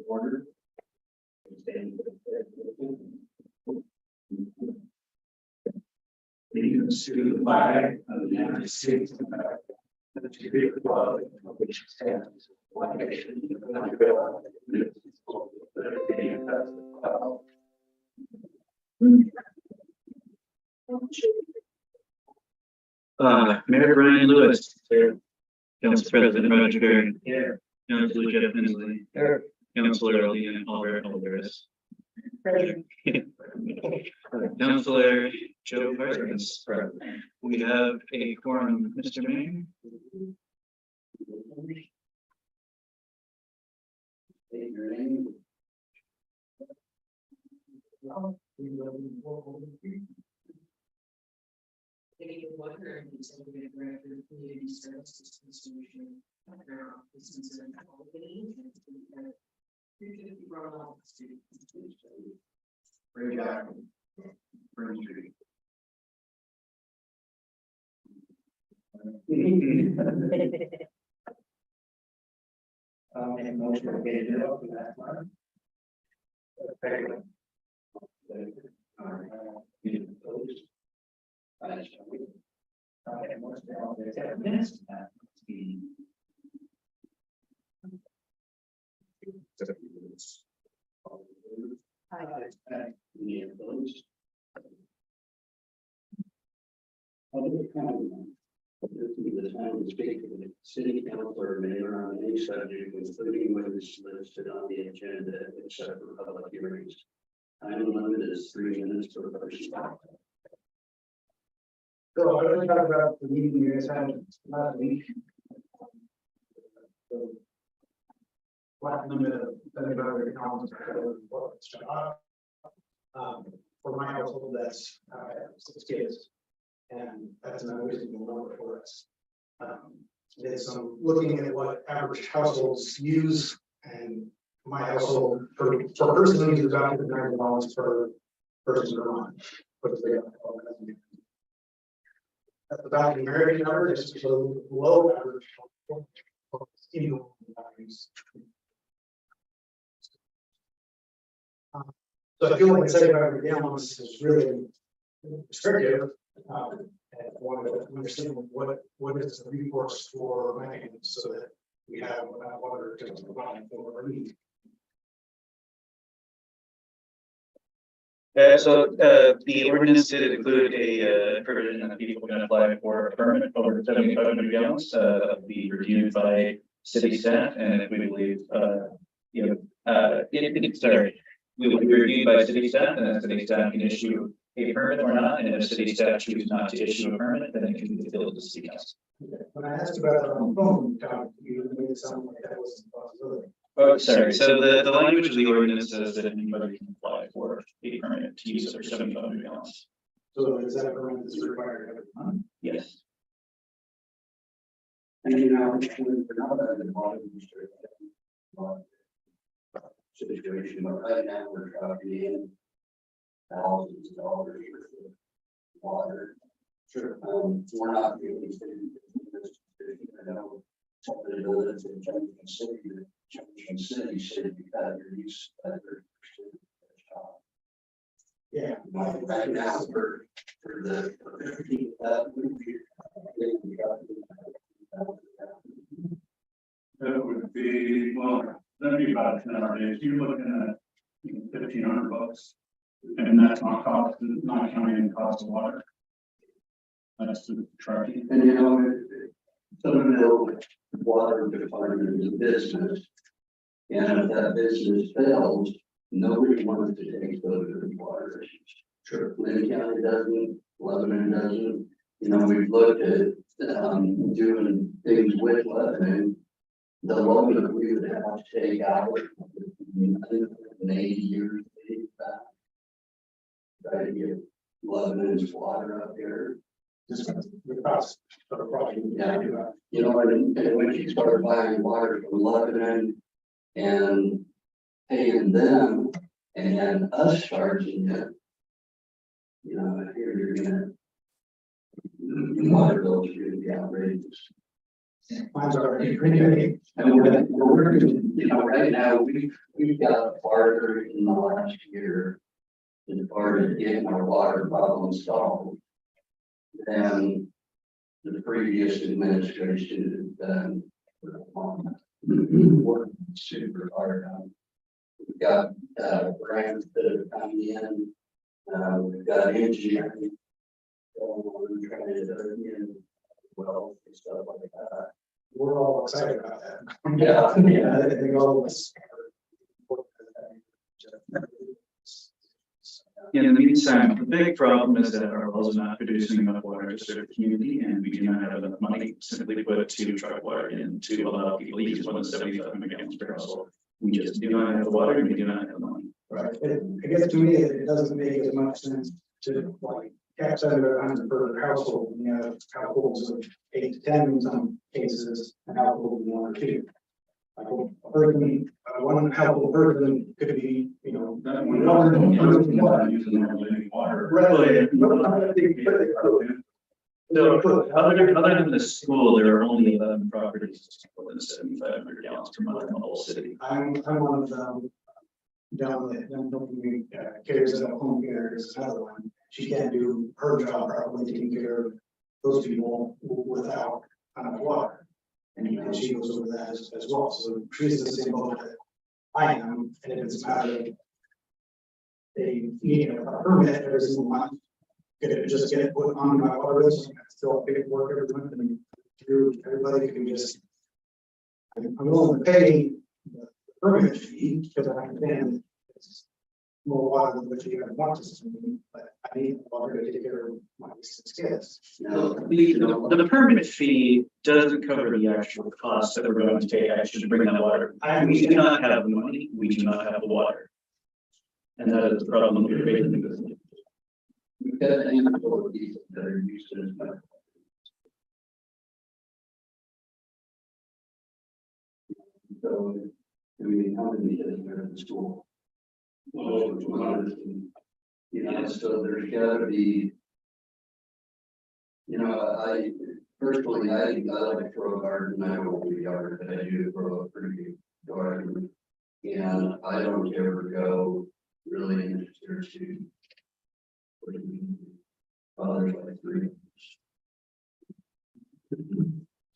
Order. Allegiance to the flag of the United States of America, and to the republic for which it stands, one nation, under God, indivisible, with liberty and justice for all. Mayor Brian Lewis, here. Council President Roger Perry, here. Councilor Jeff Hensley, here. Councilor Aldean Albert Alvarez. Councilor Joe Parsons. We have a quorum, Mr. Mayor. State your name. Water and Executive Director of Community Services Consortium. Bring back. Bring Street. Make a motion to get it up to that one. The time to speak to the city council or mayor on any subject, including what is listed on the agenda, except for public hearings. Time limit is 3 minutes per person. So I want to talk about the meeting you guys had last week. Flat limit of $75 pounds for its job. For my household, that's 6 kids, and that's an unreasonable number for us. Did some looking at what average households use, and my household per person uses about $50 per person per month. That's about the American average, it's below average. So I feel like $75 gallons is really restrictive. And I want to understand what is the recourse for maintenance so that we have water to provide for our needs. The ordinance did include a provision that people can apply for a permit over 7,500 gallons, be reviewed by city staff, and if we believe, we will be reviewed by city staff, and then city staff can issue a permit or not, and if city staff chooses not to issue a permit, then it can be billed to city council. When I asked about it on the phone, you made it sound like that wasn't a possibility. Oh, sorry. So the language of the ordinance says that anybody can apply for a permit to use over 7,500 gallons. So is that a permit that's required every month? Yes. And you know, we're not in the water district situation, but right now we're dropping in thousands of dollars for water. Sure. We're not really I know something to do with the Junction City said you got your use at 30%. Yeah. Right now for the that would be, well, that'd be about 10 days. You're looking at $1,500, and that's not cost, not counting the cost of water. That's the trucking. And you know, Sodaville water department is a business, and if that business fails, nobody wants to take Sodaville water. Sure, Lynn County doesn't, Lebanon doesn't. You know, we've looked at doing things with Lebanon. The longer we would have to take out in 80 years back. Try to get Lebanon's water up here. Just the cost of the project. Yeah, you know, and when you start buying water from Lebanon and paying them and us charging it, you know, here you're gonna water bills are gonna be outrageous. Mine's already pretty. And we're working, right now, we've got farther in the last year as far as getting our water problem solved than the previous administration has done. Working super hard on. We've got grants that have come in. We've got engineering. We're trying to do in well and stuff like that. We're all excited about that. Yeah. I think all of us. In the meantime, the big problem is that our wells are not producing enough water to serve the community, and we do not have enough money simply put to truck water in to allow people to use 175 gallons per household. We just do not have the water, and we do not have the money. Right, I guess to me, it doesn't make as much sense to like cap $700 per household, when you have households of 8 to 10 in some cases, and households of 1 or 2. Like a person, one household person could be, you know, That one one, using any water. Right. So other than the school, there are only 11 properties within 7,500 gallons per month in the whole city. I'm one of them. Down the cares at home care is another one. She can't do her job properly, taking care of those people without water. And she goes over that as well. So she's the same boat that I am, and if it's a matter of they need a permit every single month, just get it put on my water list, and still paperwork every month, and through everybody can just. I'm willing to pay the permit fee because I understand it's more water than what you want to system, but I need water to take care of my 6 kids. The permit fee doesn't cover the actual costs that we're going to take actually to bring that water. We do not have the money, we do not have the water. And that is the problem we're facing with it. We've got a handful of these that are used as medical. So, I mean, how many kids are in school? Well, 200, you know, so there's gotta be, you know, I personally, I like to throw a garden, I don't do yard, but I do throw a pretty big garden. And I don't ever go really interested to others like 3.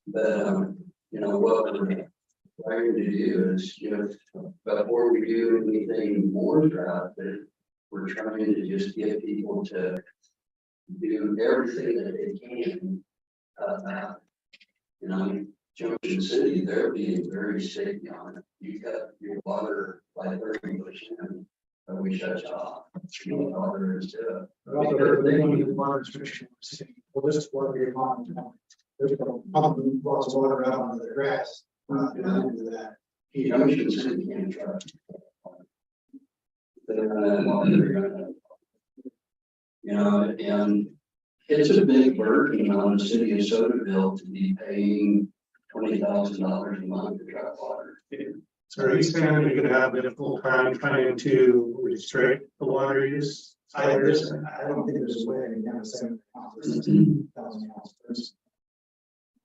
But you know what we're trying to do is, you know, before we do anything more drastic, we're trying to just get people to do everything that they can. You know, Junction City, they're being very sticky on it. You got your water by 30%, but we shut you off. You know, water is But also, they don't need water restriction. Well, this is water your mom. There's a pumping lots of water out onto the grass. We're not gonna do that. Junction City can't trust. They're gonna water, you know, and it's a big burden on the city of Sodaville to be paying $20,000 a month to truck water. So are you saying you're gonna have a full time trying to restrict the water use? I don't think there's a way to get 7,000 gallons.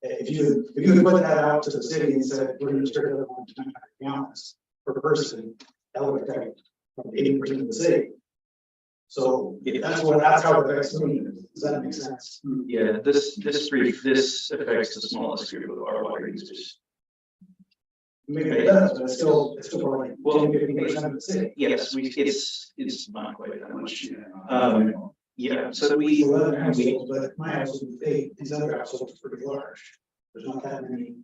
If you put that out to the city and said, we're going to restrict it on 900 gallons per person, that would affect 80% of the city. So that's how it affects me. Does that make sense? Yeah, this affects the smallest group of our water users. Maybe it does, but it's still probably 10-15% of the city. Yes, it's not quite that much. Yeah, so we 11 households, but my household is 8, these other households are pretty large. There's not that many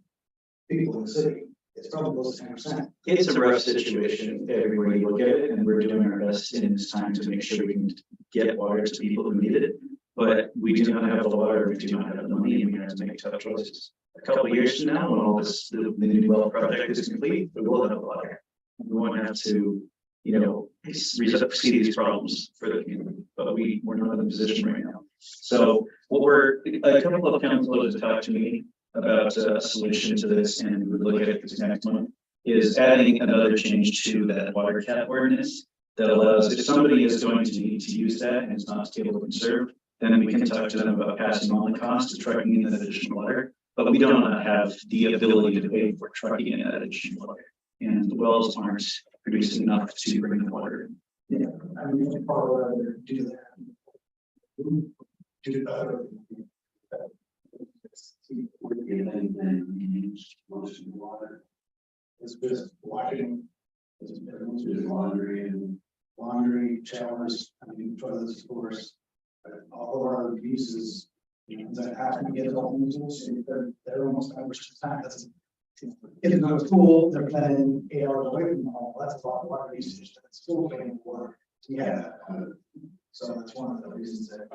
people in the city. It's probably close to 10%. it's a rough situation everywhere you look at it, and we're doing our best in this time to make sure we can get water to people who need it. But we do not have the water, we do not have the money, and we have to make tough choices. A couple of years from now, when all this, the new well project is complete, we will have water. We won't have to, you know, see these problems for the community, but we're not in a position right now. So a couple of councilors have talked to me about a solution to this, and we would look at it this next month, is adding another change to that water cap ordinance that allows, if somebody is going to need to use that and is not able to conserve, then we can talk to them about passing on the cost of trucking in that additional water. but we don't have the ability to pay for trucking in that additional water. And the wells aren't producing enough to bring the water. Yeah, I mean, you probably rather do that. Do better. And we use most of the water, It's just washing. It's just laundry and. laundry, showers, I mean, toilets, of course. But all of our uses, you know, that have to get all users, they're almost 100% time. That's. If they go to school, they're playing 8 hours away from home. That's a lot of water usage. That's still paying for. Yeah. So that's one of the reasons that.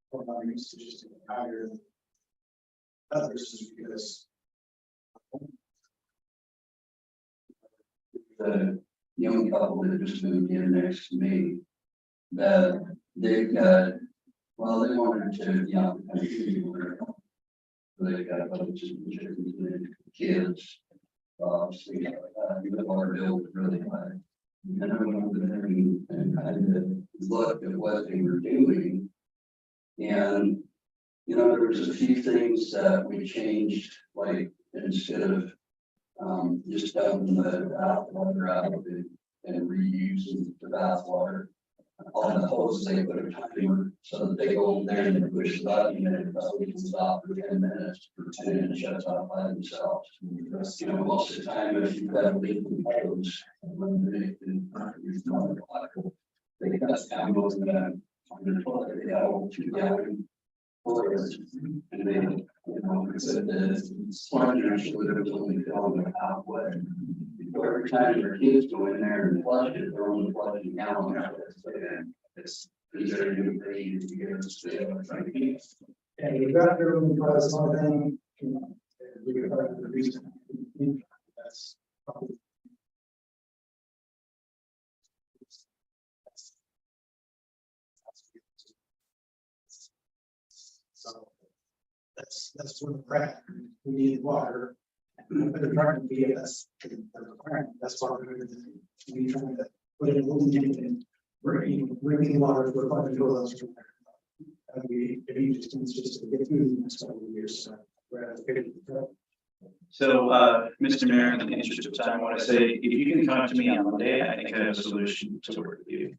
Water usage is higher than others is because. The young couple that just moved in next to me, that they've got, well, they wanted to, they've got a bunch of kids, things like that. The water bill was really high. And I went over there and kind of looked at what they were doing. And, there was a few things that we changed, like instead of just dumping the bathwater out of it and reusing the bathwater. On the hose, they put a timer so that they go in there and they push the button and it can stop for 10 minutes, and it shuts off by themselves. Most of the time, if you've got a leak in the hose, they got down on the toilet, they got 2 gallon toilets, and they, the plunger should have only filled it halfway. Every time their kids go in there and flush it, they're only flushing gallons. It's very new thing to get us to. And you got there when you try something, we could try the reason. That's probably. So that's where we're at. We need water. But the problem be that's the requirement. That's why we're trying to put in a little bit and bringing water for fun to go else. If you just to get through the next couple of years. So we're at the. So, Mr. Mayor, in the interest of time, I want to say, if you can come to me on Monday, I think I have a solution to work with you.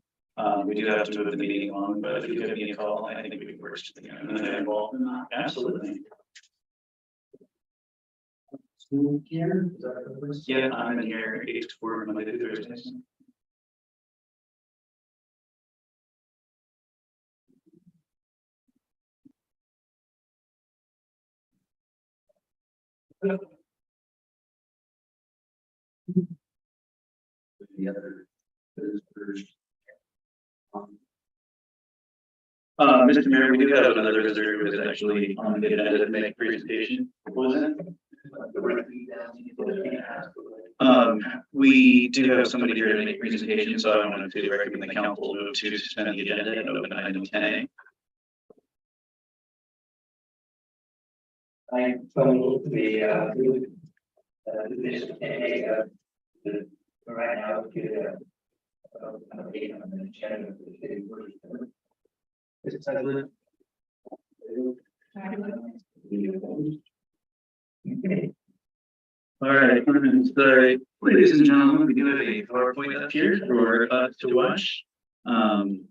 We do have to move the meeting on, but if you give me a call, I think we can work together and get involved in that. Absolutely. Here, Yeah, I'm in here 8 to 4 Monday to Thursdays. The other visitors. Mr. Mayor, we do have another visitor who is actually on the agenda to make a presentation. What was it? We do have somebody here to make a presentation, so I wanted to recommend the council move to suspend the agenda and open item 10A. I follow the right now to an update on the agenda of the city. All right, so, ladies and gentlemen, we do have a PowerPoint up here for us to watch. I'm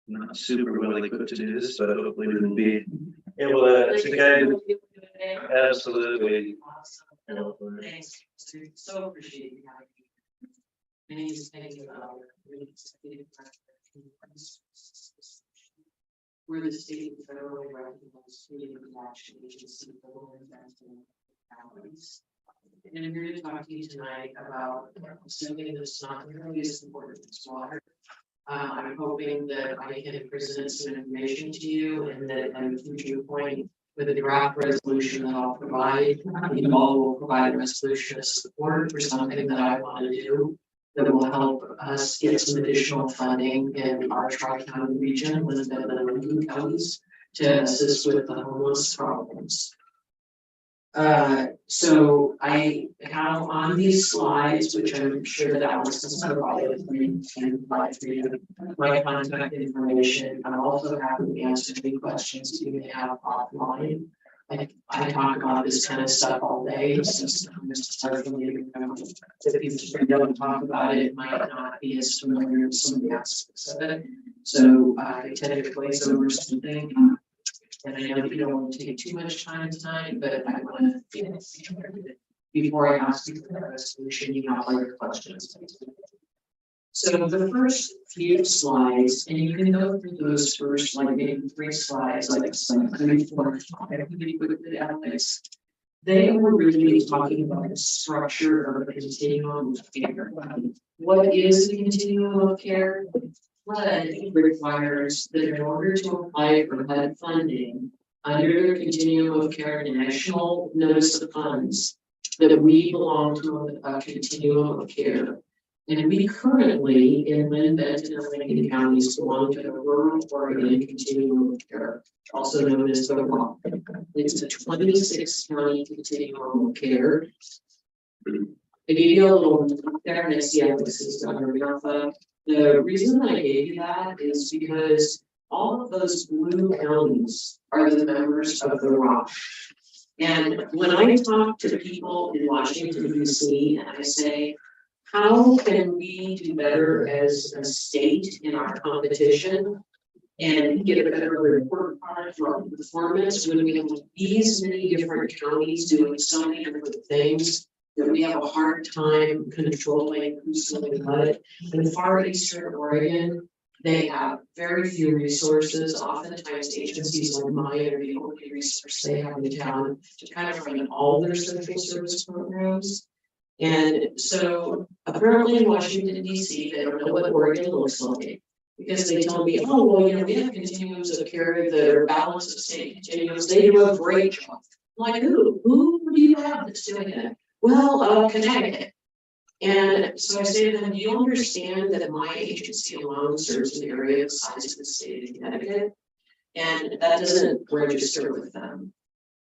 not super well equipped to do this, but hopefully we will be able to guide. Absolutely. Awesome. Thanks. So appreciate you having me. Many things about really executive we're the state and federally recognized community action agency for low investment families. And I'm here to talk to you tonight about something that's not nearly as important as water. I'm hoping that I can present some information to you and that at a future point with a draft resolution that I'll provide, you all will provide a resolution of support for something that I want to do that will help us get some additional funding in our tri-county region with the counties to assist with the homeless problems. So I have on these slides, which I'm sure that Allison's provided me and my contact information. I'm also happy to answer any questions you may have offline I talk about this kind of stuff all day, it's just, I'm just hard for me to remember. If people don't talk about it, it might not be as familiar with some of the aspects of it. So I tend to glaze over something. And I know that you don't want to take too much time tonight, but I want to, before I ask you for the resolution, you have all your questions. So the first few slides, and you can go through those first, like maybe 3 slides, like some 3, 4, 5, really quickly, Alex. They were really talking about the structure of a continuum of care. What is a continuum of care? HUD requires that in order to apply for HUD funding under their continuum of care national notice of funds, that we belong to a continuum of care. And we currently in Lynn, Benton, and Lincoln counties belong to the rural Oregon continuum of care, also known as the ROC. It's a 26 county continuum of care. I gave you a little there, and I see Alex is on her mouth. The reason I gave you that is because all of those blue counties are the members of the ROC. And when I talk to people in Washington, D.C., and I say, how can we do better as a state in our competition and get a better report card for our performance when we have these many different counties doing so many different things that we have a hard time controlling who's doing what? In far eastern Oregon, they have very few resources. Oftentimes agencies like mine are the only resource they have in town to kind of run all their social service programs. And so apparently in Washington, D.C., they don't know what Oregon looks like because they tell me, oh, well, you know, we have continuums of care that are balance of state continuums. They do a great job. I'm like, who do you have that's doing it? Well, Connecticut. And so I say to them, do you understand that my agency alone serves an area the size of the state of Connecticut? And that doesn't register with them.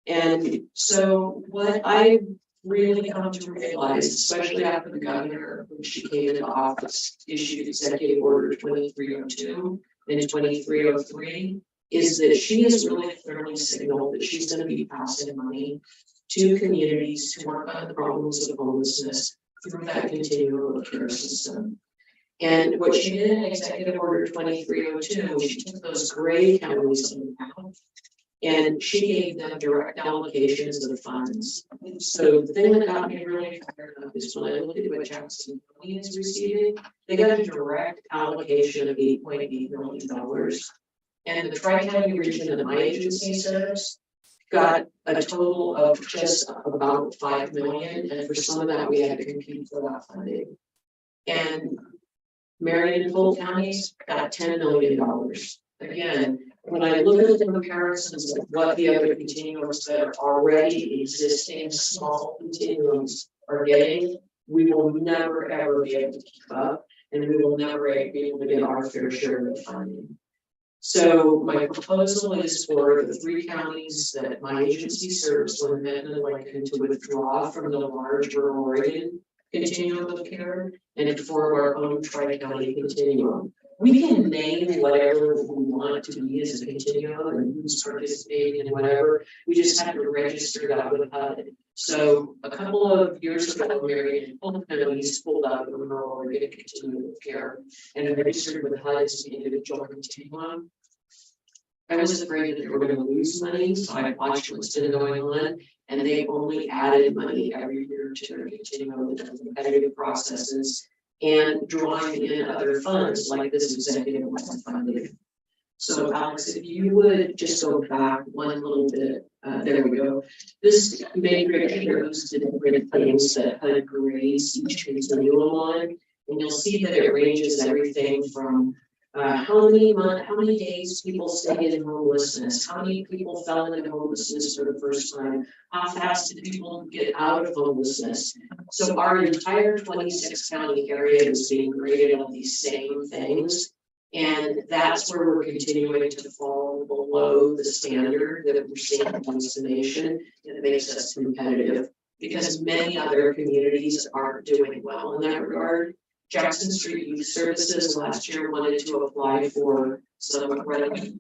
And so what I really come to realize, especially after the governor, when she came into office, issued Executive Order 2302 and 2303, is that she has really clearly signaled that she's going to be passing money to communities to work on the problems of homelessness through that continuum of care system. And what she did in Executive Order 2302, she took those gray counties in account and she gave them direct allocations of the funds. So the thing that got me really fired up is when I looked at what Jackson County is receiving, they got a direct allocation of $8.8 million. And the Tri-County region that my agency serves got a total of just about $5 million. And for some of that, we had to compete for that funding. And Marion and Fulton counties got $10 million. Again, when I look at the comparisons of what the other continuums that are already existing small continuums are getting, we will never ever be able to keep up, and we will never be able to get our fair share of the funding. So my proposal is for the 3 counties that my agency serves, Lynn, Benton, and Lincoln, to withdraw from the large rural Oregon continuum of care and to form our own Tri-County continuum. We can name whatever we want to be as a continuum and who's participating in whatever. We just have to register that with HUD. So a couple of years ago, Marion and Fulton counties pulled out the rural Oregon continuum of care and registered with HUD as an individual continuum. I was afraid that they were going to lose money, so I watched what's been going on, and they only added money every year to their continuum with the competitive processes and drawing in other funds like this executive funding. So Alex, if you would just go back one little bit, there we go. This matrix shows the different things that HUD grades each continuum on, and you'll see that it ranges everything from how many days people stayed in homelessness, how many people fell into homelessness for the first time, how fast did people get out of homelessness. So our entire 26 county area is being graded on these same things. And that's where we're continuing to fall below the standard that we're seeing across the nation. It makes us competitive because many other communities aren't doing well in that regard. Jackson Street Youth Services last year wanted to apply for some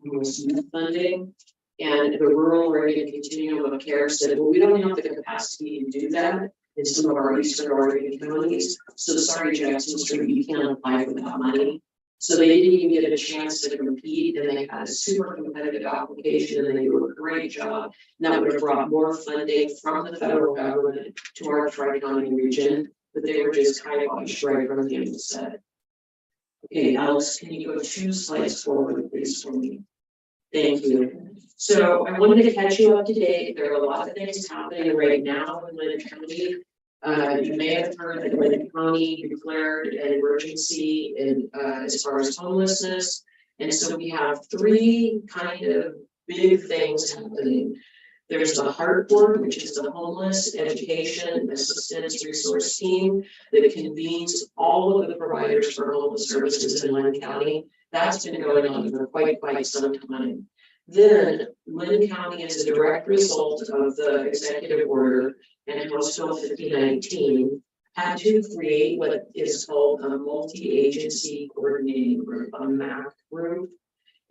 youth funding. And the rural Oregon Continuum of Care said, well, we don't have the capacity to do that in some of our eastern Oregon counties. So sorry, Jackson Street, you can't apply for that money. So they didn't even get a chance to compete, and they had a super competitive application, and they do a great job. And that would have brought more funding from the federal government to our Tri-County region, but they were just kind of right from the onset. Okay, Alex, can you go 2 slides forward, please, for me? Thank you. So I wanted to catch you up to date. There are a lot of things happening right now in Lynn County. You may have heard that Lynn County declared an emergency in as far as homelessness. And so we have 3 kind of big things happening. There's the HART Board, which is the Homeless Education Assistance Resource Team that convenes all of the providers for homeless services in Lynn County. That's been going on for quite some time. Then Lynn County, as a direct result of the executive order and House Bill 5019, had to create what is called a multi-agency coordinating group, a MAC group.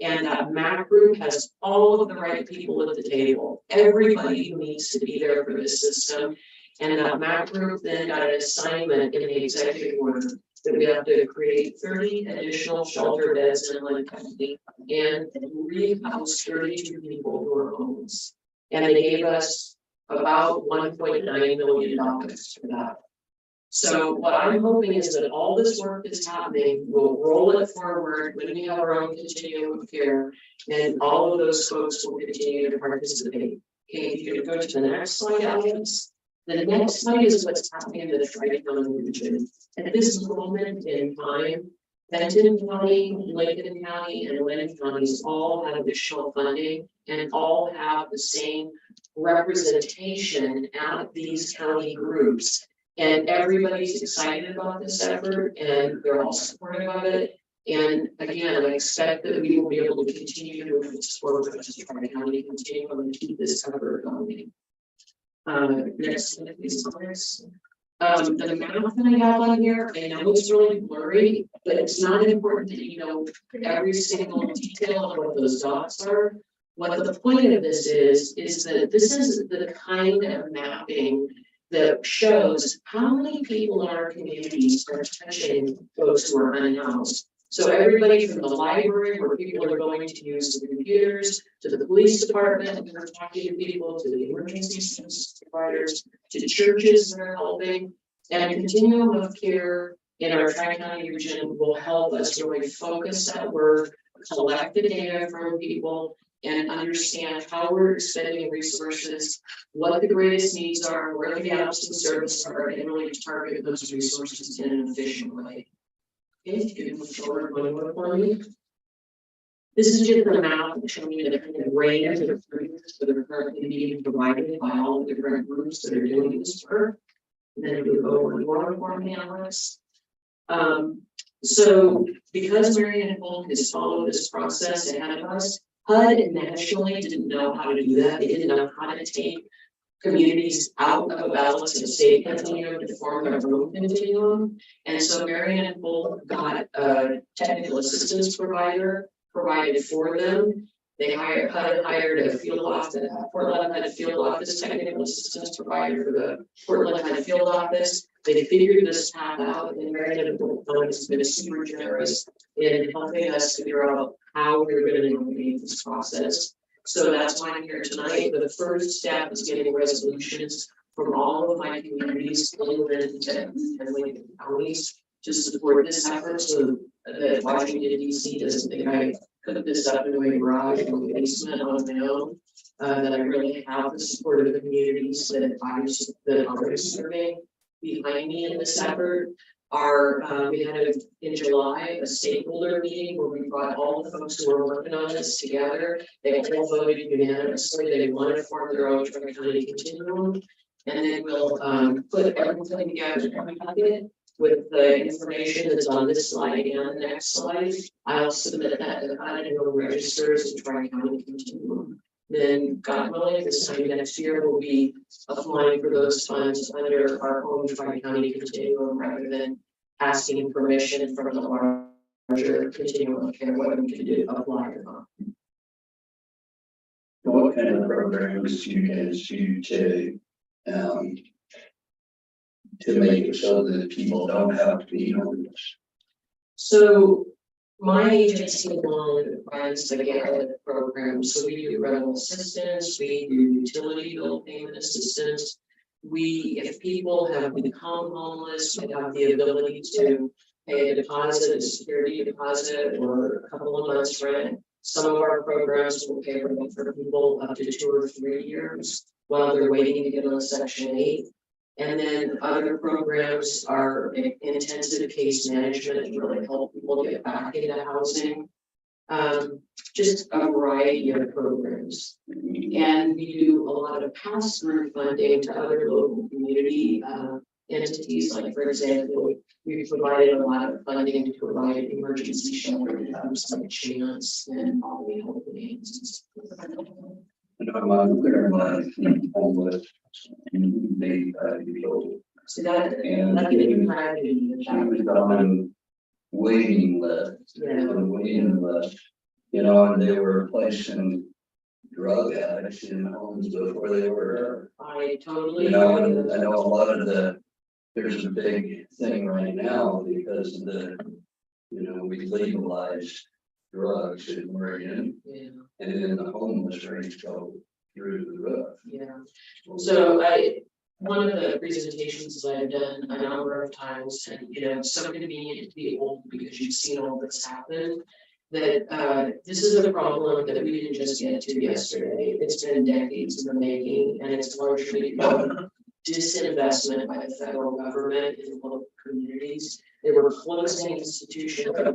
And that MAC group has all of the right people at the table, everybody who needs to be there for this system. And that MAC group then got an assignment in the executive order that we have to create 30 additional shelter beds in Lynn County and rehouse 32 people who are homeless. And they gave us about $1.9 million for that. So what I'm hoping is that all this work that's happening, we'll roll it forward when we have our own continuum of care, and all of those folks will continue to participate. Okay, if you could go to the next slide, Alex. The next slide is what's happening in the Tri-County region. At this moment in time, Benton County, Lincoln County, and Lynn counties all have additional funding and all have the same representation at these county groups. And everybody's excited about this effort, and they're all supportive of it. And again, I expect that we will be able to continue to move this forward as a Tri-County continuum and keep this effort going. Next slide, please. The map that I have on here, I know it's really blurry, but it's not important that you know every single detail of what those dots are. What the point of this is that this is the kind of mapping that shows how many people in our communities are touching folks who are unhoused. So everybody from the library, where people are going to use the computers, to the police department, where we're talking to people, to the emergency service providers, to churches that are helping. And a continuum of care in our Tri-County region will help us really focus that work, collect the data from people, and understand how we're expending resources, what the greatest needs are, where the gaps in service are, and really target those resources in an efficient way. Okay, if you can move forward one more for me. This is just a map showing you the kind of range of services that are currently being provided by all the different groups that are doing this work. And then we go over more for me, Alex. So because Marion and Polk has followed this process ahead of us, HUD initially didn't know how to do that. They didn't know how to take communities out of a balance of state continuum to form their own continuum. And so Marion and Polk got a technical assistance provider provided for them. They hired a field office, Portland had a field office technical assistance provider for the Portland had a field office. They figured this path out, and Marion and Polk has been super generous in helping us figure out how we're going to navigate this process. So that's why I'm here tonight. The first step is getting resolutions from all of my communities in Lynn and Lincoln counties to support this effort, so that Washington DC doesn't think I put this up in my garage or my basement on my own. That I really have the support of the communities that are serving behind me in this effort. We had in July a stakeholder meeting where we brought all the folks who were working on this together. They all voted unanimously. They want to form their own Tri-County continuum, and then we'll put everything together in a packet with the information that's on this slide and the next slide. I'll submit that to HUD and will register as a Tri-County continuum. Then, God willing, this time next year we'll be applying for those funds under our own Tri-County continuum rather than asking permission from the larger continuum of care, what we can do, apply or not. What kind of programs you guys do to make it so that people don't have to be homeless? So my agency along with runs the gamut of programs, so we do rental assistance, we do utility bill payment assistance. If people have become homeless, we have the ability to pay a deposit, a security deposit, or a couple of months rent. Some of our programs will pay rent for people up to 2 or 3 years while they're waiting to get on Section 8. And then other programs are intensive case management to really help people get back into housing. Just a variety of programs. And we do a lot of pass-through funding to other local community entities, like for example, we've provided a lot of funding to provide emergency shelter like Chance and all the help needs. And I'm clear on homeless and they people. So that And that's been kind of she was on waiting list, on waiting list, you know, and they were placing drug addicts in homes before they were. I totally You know, agree. and I know a lot of there's a big thing right now because of we legalized drugs in Oregon, Yeah, and then the homeless rates go through the roof. yeah. So one of the presentations that I've done a number of times, and it's so convenient to be old because you've seen all this happen. That this is a problem that we didn't just get to yesterday. It's been decades in the making, and it's largely disinvestment by the federal government in local communities. They were closing institutions for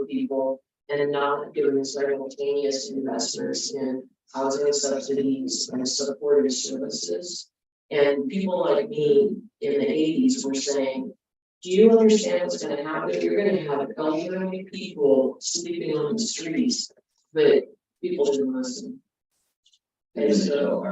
people and not doing simultaneous investments in housing subsidies and supportive services. And people like me in the 80s were saying, do you understand what's going to happen? You're going to have elderly people sleeping on the streets, but people didn't listen. And so,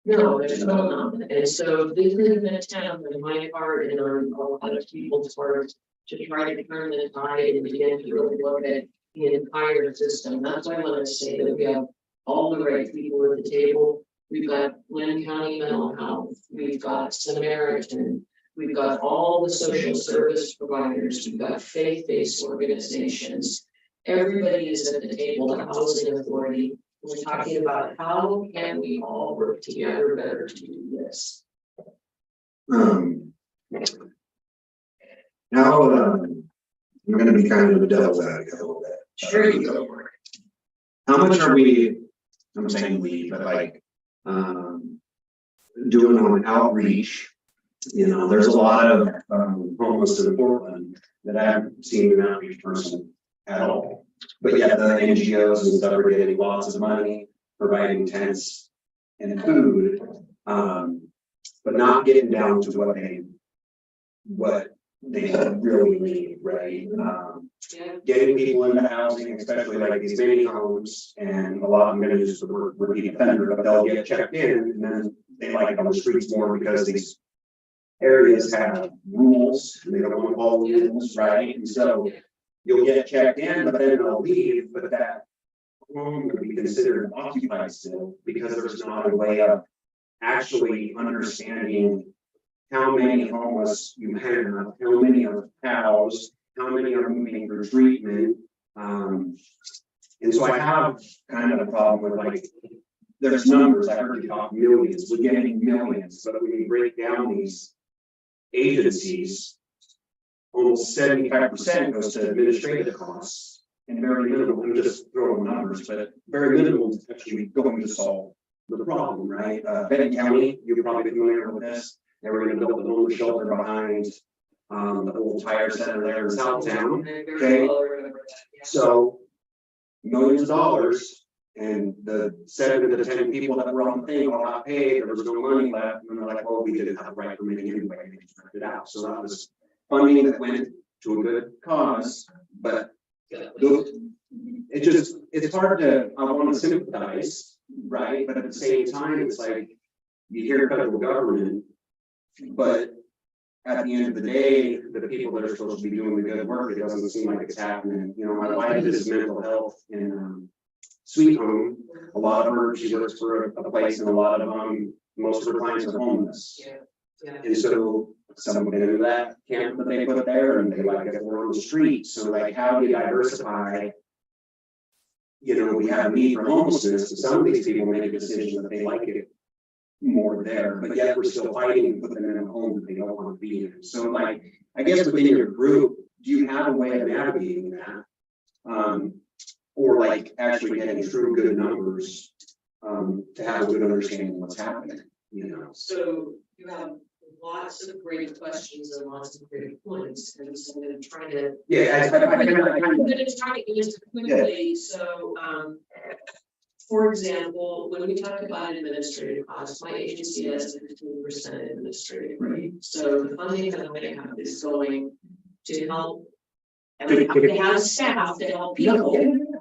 no, there's still not. And so this is an attempt on my part and on a lot of people's part to try to turn the tide and begin to really look at the entire system. That's why I want to say that we have all the right people at the table. We've got Lynn County Mental Health, we've got Samaritan, we've got all the social service providers, we've got faith-based organizations. Everybody is at the table, the housing authority. We're talking about how can we all work together better to do this. Now, I'm going to be kind of a devil's advocate a little bit. Sure you go for it. How much are we, I'm saying we, but like, doing on outreach? You know, there's a lot of homeless in Portland that I haven't seen an outreach person at all. But yet the NGOs and stuff are getting lots of money, providing tents and food, but not getting down to what they really need, right? Getting people into housing, especially like these mini homes, and a lot, I'm gonna use the word repeat offender, but they'll get checked in and then they like it on the streets more because these areas have rules, and they don't want to follow the rules, right? And so you'll get checked in, but then they'll leave, but that home would be considered occupied still because there's not a way of actually understanding how many homeless you have, how many are housed, how many are moving for treatment. And so I have kind of a problem with like, there's numbers, I heard you talk millions, we're getting millions, but when you break down these agencies, almost 75% goes to administrative costs and very minimal, I'm just throwing numbers, but very minimal is actually going to solve the problem, right? Benton County, you're probably familiar with this. They were going to build a homeless shelter behind the old tire center there in Southtown. Okay, so millions of dollars, and the 7 to 10 people that were on the thing all got paid. There was no money left, and they're like, "Well, we didn't have the right permitting anyway." And they just rented it out. So that was funding that went to a good cause, but it's hard to, I want to sympathize, right? But at the same time, it's like you hear federal government, but at the end of the day, the people that are supposed to be doing the good work, it doesn't seem like it's happening. You know, my wife is mental health and sweet home. A lot of her, she works for a place, and a lot of most of her clients are homeless. Yeah, yeah. And so some went into that camp that they put there, and they like it more on the street. So like, how do you diversify? You know, we have a need for homelessness, and some of these people make a decision that they like it more there, but yet we're still fighting to put them in a home that they don't want to be in. So like, I guess within your group, do you have a way of navigating that? Or like actually getting true good numbers to have a good understanding of what's happening, you know? So you have lots of great questions and lots of great points, and so I'm trying to. Yeah, I'm gonna try to answer quickly, so, for example, when we talk about administrative costs, my agency has a 15% administrative rate. So the funding that I have is going to help. And we have to have staff to help people,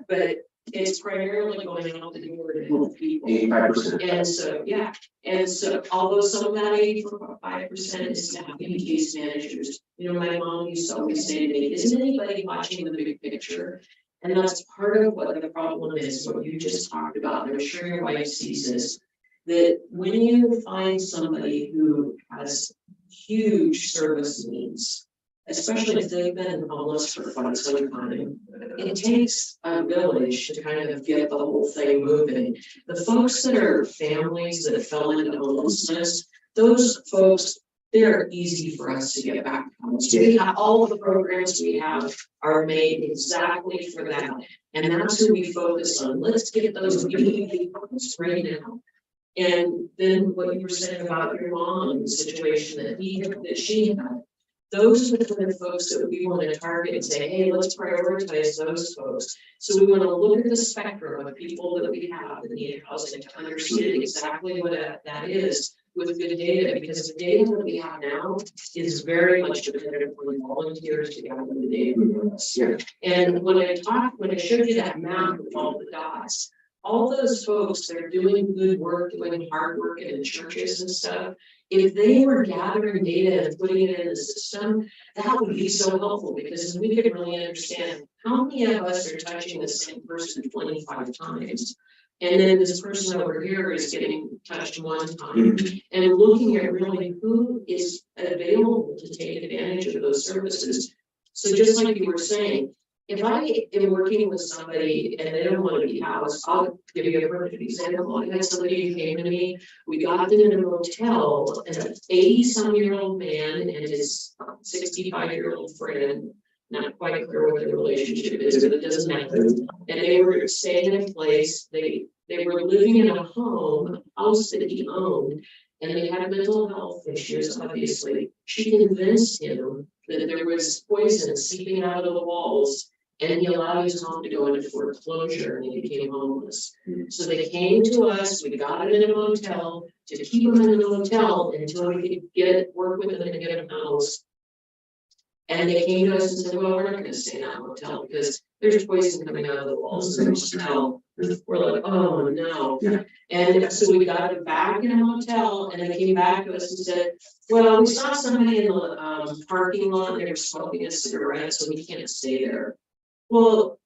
but it's primarily going out the door to help people. 85%. And so, yeah, and so although some of that 85% is staffing case managers, you know, my mom used to always say to me, isn't anybody watching the big picture? And that's part of what the problem is, what you just talked about, and I'm sure your wife sees this, that when you find somebody who has huge service needs, especially if they've been homeless for quite some time, it takes a village to kind of get the whole thing moving. The folks that are families that fell into homelessness, those folks, they're easy for us to get back home. So we have all of the programs we have are made exactly for that. And that's who we focus on. Let's get those people right now. And then what you were saying about your mom and the situation that she had, those are the kind of folks that we want to target and say, hey, let's prioritize those folks. So we want to look at the spectrum of people that we have that need housing to understand exactly what that is with good data, because the data that we have now is very much dependent on volunteers to gather the data with us. Yeah. And when I showed you that map with all the dots, all those folks that are doing good work, doing hard work in the churches and stuff, if they were gathering data and putting it in the system, that would be so helpful, because we could really understand how many of us are touching the same person 25 times. And then this person over here is getting touched one time, and looking at really who is available to take advantage of those services. So just like you were saying, if I am working with somebody and they don't want to be housed, I'll give you a perfect example. I had somebody who came to me, we got them in a motel, and an 80-some-year-old man and his 65-year-old friend, not quite clear what the relationship is, but it doesn't matter. And they were staying in a place, they were living in a home, a house that he owned, and they had mental health issues, obviously. She convinced him that there was poison seeping out of the walls, and he allowed his home to go into foreclosure, and he became homeless. So they came to us, we got him in a motel to keep him in the motel until we could work with him and get him housed. And they came to us and said, well, we're not gonna stay in that motel because there's poison coming out of the walls of the motel. We're like, oh no. Yeah. And so we got him back in a motel, and they came back to us and said, well, we saw somebody in the parking lot, they were smoking a cigarette, so we can't stay there. Well,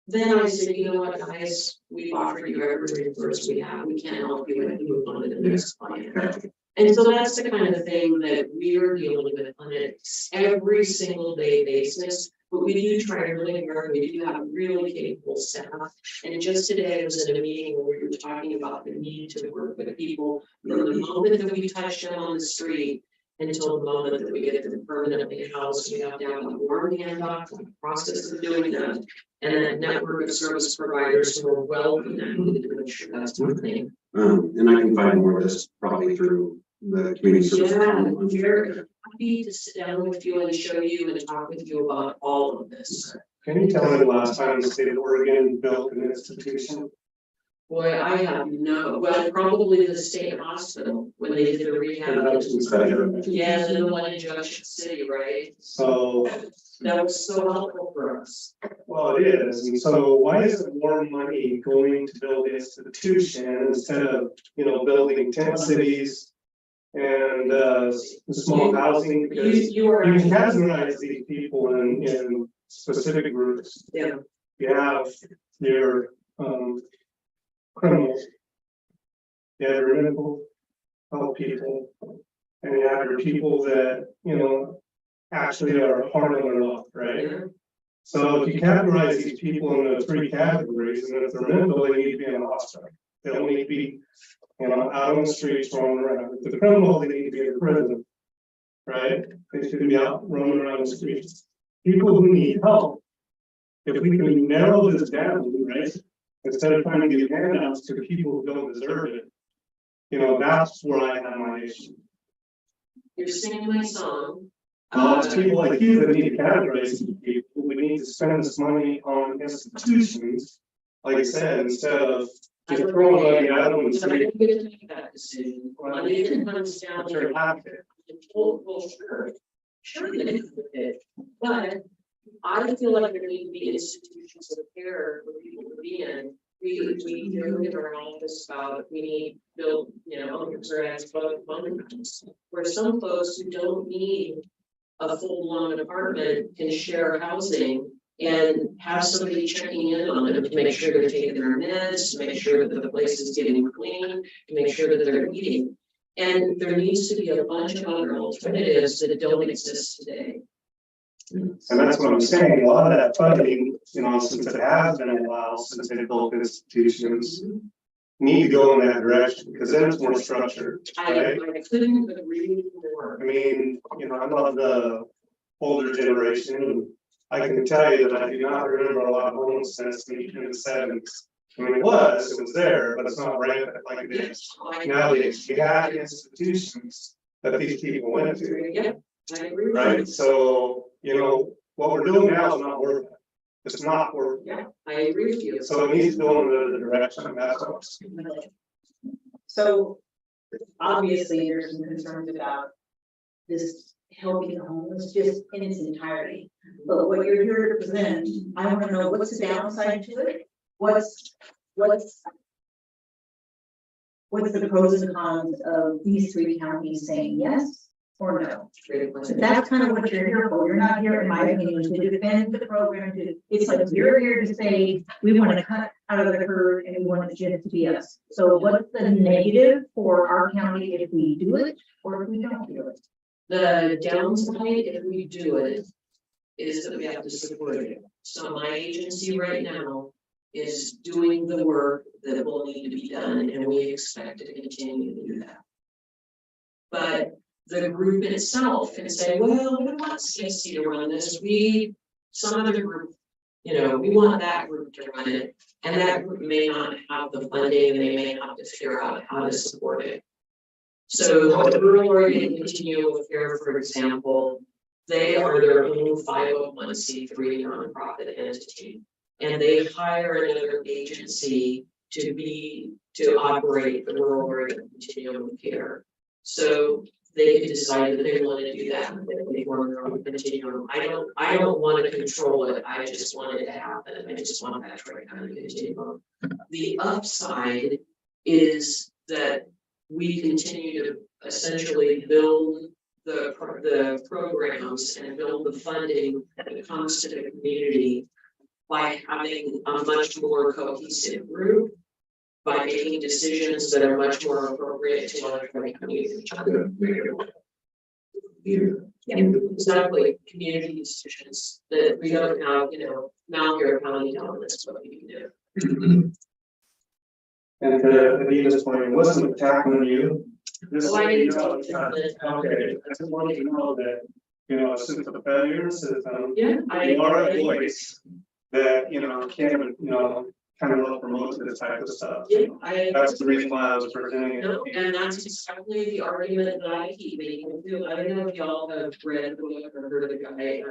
then I said, you know what, guys, we've offered you every resource we have, we can't help you and move on to the next client. And so that's the kind of thing that we are dealing with on an every single day basis. But we do try really hard. We do have a really capable staff. And just today I was in a meeting where we were talking about the need to work with people from the moment that we touch them on the street until the moment that we get them permanently housed. We have to have a warm handoff, the process of doing that, and a network of service providers who are well connected to make sure that's happening. And I can find more of this probably through the community service. Yeah, we're happy to sit down with you and show you and talk with you about all of this. Can you tell me the last time the state of Oregon built an institution? Boy, I have well, probably the state hospital when they did the rehab. Yeah, and the one in Junction City, right? So, That was so helpful for us. well, it is, and so why isn't more money going to build the institution instead of, building tent cities? And small housing, because You are. you can categorize these people in specific groups. Yeah. You have your criminals. You have your mental health people, and you have your people that, you know, actually are hard on their luck, right? So if you categorize these people into 3 categories, and if they're mental, they need to be in the hospital. They don't need to be, you know, out on the streets roaming around. If they're criminal, they need to be in prison, right? They should be out roaming around the streets. People who need help, if we can narrow this down, right? Instead of trying to give handouts to people who don't deserve it, you know, that's where I have my issue. You're singing my song. It's people like you that need to categorize these people. We need to spend this money on institutions, like I said, instead of just throwing money at them and So I'm saying, gonna make that decision. Well, it comes down "Sure, to. have to." Well, sure it is, but I feel like there need to be institutions of care for people to be in. We do in our office about, we need build, you know, homes where some folks who don't need a full-blown apartment can share housing and have somebody checking in on them to make sure they're taking their meds, to make sure that the place is getting clean, to make sure that they're eating. And there needs to be a bunch of other alternatives that don't exist today. And that's what I'm saying, a lot of that funding, you know, since it has been a while since they built institutions, need to go in that direction, because then it's more structured, right? I couldn't agree more. I mean, you know, I'm of the older generation, and I can tell you that I do not remember a lot of homelessness in the 70s. I mean, it was there, but it's not rampant like it is nowadays. You got institutions that these people went to, Yeah, I agree with right? you. So, you know, what we're doing now is not worth it. It's not worth it. Yeah, I agree with you. So it needs to go in another direction, and that's what I'm saying. So obviously, there's some concerns about this helping the homeless just in its entirety. But what you're here to present, I want to know what's the downside to it? What's the pros and cons of these 3 counties saying yes or no? So that's kind of what you're here for. You're not here, in my opinion, to defend the program. It's like you're here to say, we want to cut out of the herd and we want the gym to be us. So what's the negative for our county if we do it or if we don't do it? The downside, if we do it, is that we have to support it. So my agency right now is doing the work that will need to be done, and we expect to continue to do that. But the group itself can say, well, we don't want CSC to run this, some other group, you know, we want that group to run it. And that group may not have the funding, and they may have to figure out how to support it. So the Rural Oregon Continuum of Care, for example, they are their own 501c3 nonprofit entity. And they hire another agency to operate the Rural Oregon Continuum of Care. So they could decide that they want to do that, they form their own continuum. I don't want to control it, I just want it to happen, I just want that to kind of continue. The upside is that we continue to essentially build the programs and build the funding that comes to the community by having a much more cohesive group, by making decisions that are much more appropriate to other communities. Yeah, exactly, community decisions that we don't have, you know, Malheur County dominance, what we can do. And to Anita's point, it wasn't attacking you. This Oh, I didn't know, tell you. okay, I just wanted to know that, you know, since the failure system, Yeah, you are a voice that, you know, can, you know, kind of promote this type of stuff. Yeah, That's the reason why I was presenting it. no, and that's exactly the argument that I keep making too. I don't know if y'all have read the book or heard of the guy,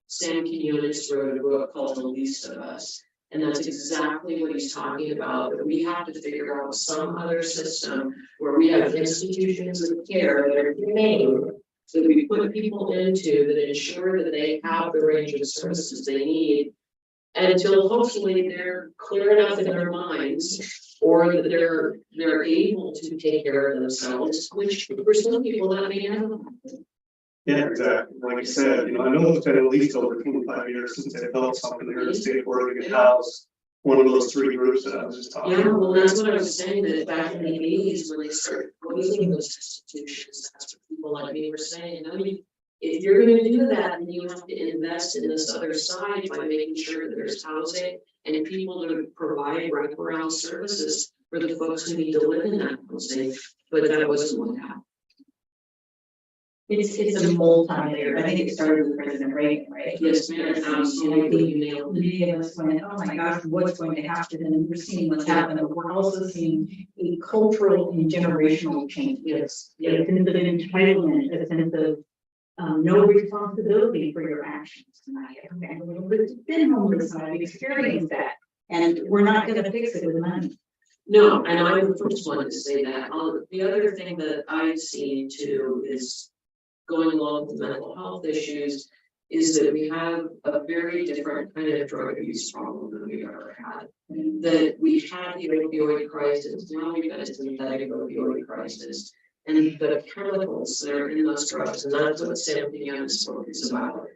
Sam Quinones wrote a book called The Least of Us. And that's exactly what he's talking about, that we have to figure out some other system where we have institutions of care that are humane, that we put people into that ensure that they have the range of services they need. Until hopefully they're clear enough in their minds, or that they're able to take care of themselves, which for some people that may not happen. Yeah, exactly. Like I said, you know, I know it's been at least over 25 years since they built something here in the state of Oregon House. one of those three groups that I was just talking Yeah, about. well, that's what I was saying, that back in the eighties, when they started closing those institutions, that's what people like me were saying, I mean, if you're gonna do that, then you have to invest in this other side by making sure that there's housing and people to provide wraparound services for the folks who need to live in that housing, but that wasn't what happened. It's a multi-layer. I think it started with President Reagan, right? Yes, ma'am, absolutely, you nailed it. Many of us went, oh my gosh, what's going to happen? And we're seeing what's happened, but we're also seeing a cultural and generational change. Yes, A yeah, sense of entitlement, a sense of no responsibility for your actions. And I have a family that's been homeless and I've experienced that. And we're not gonna fix it with money. no, and I'm the first one to say that. The other thing that I've seen too is going along with the mental health issues is that we have a very different kind of drug abuse problem than we've ever had. That we had the opioid crisis, now we've got a synthetic opioid crisis. And the chemicals that are in those drugs, and that's what Sanity Young is about,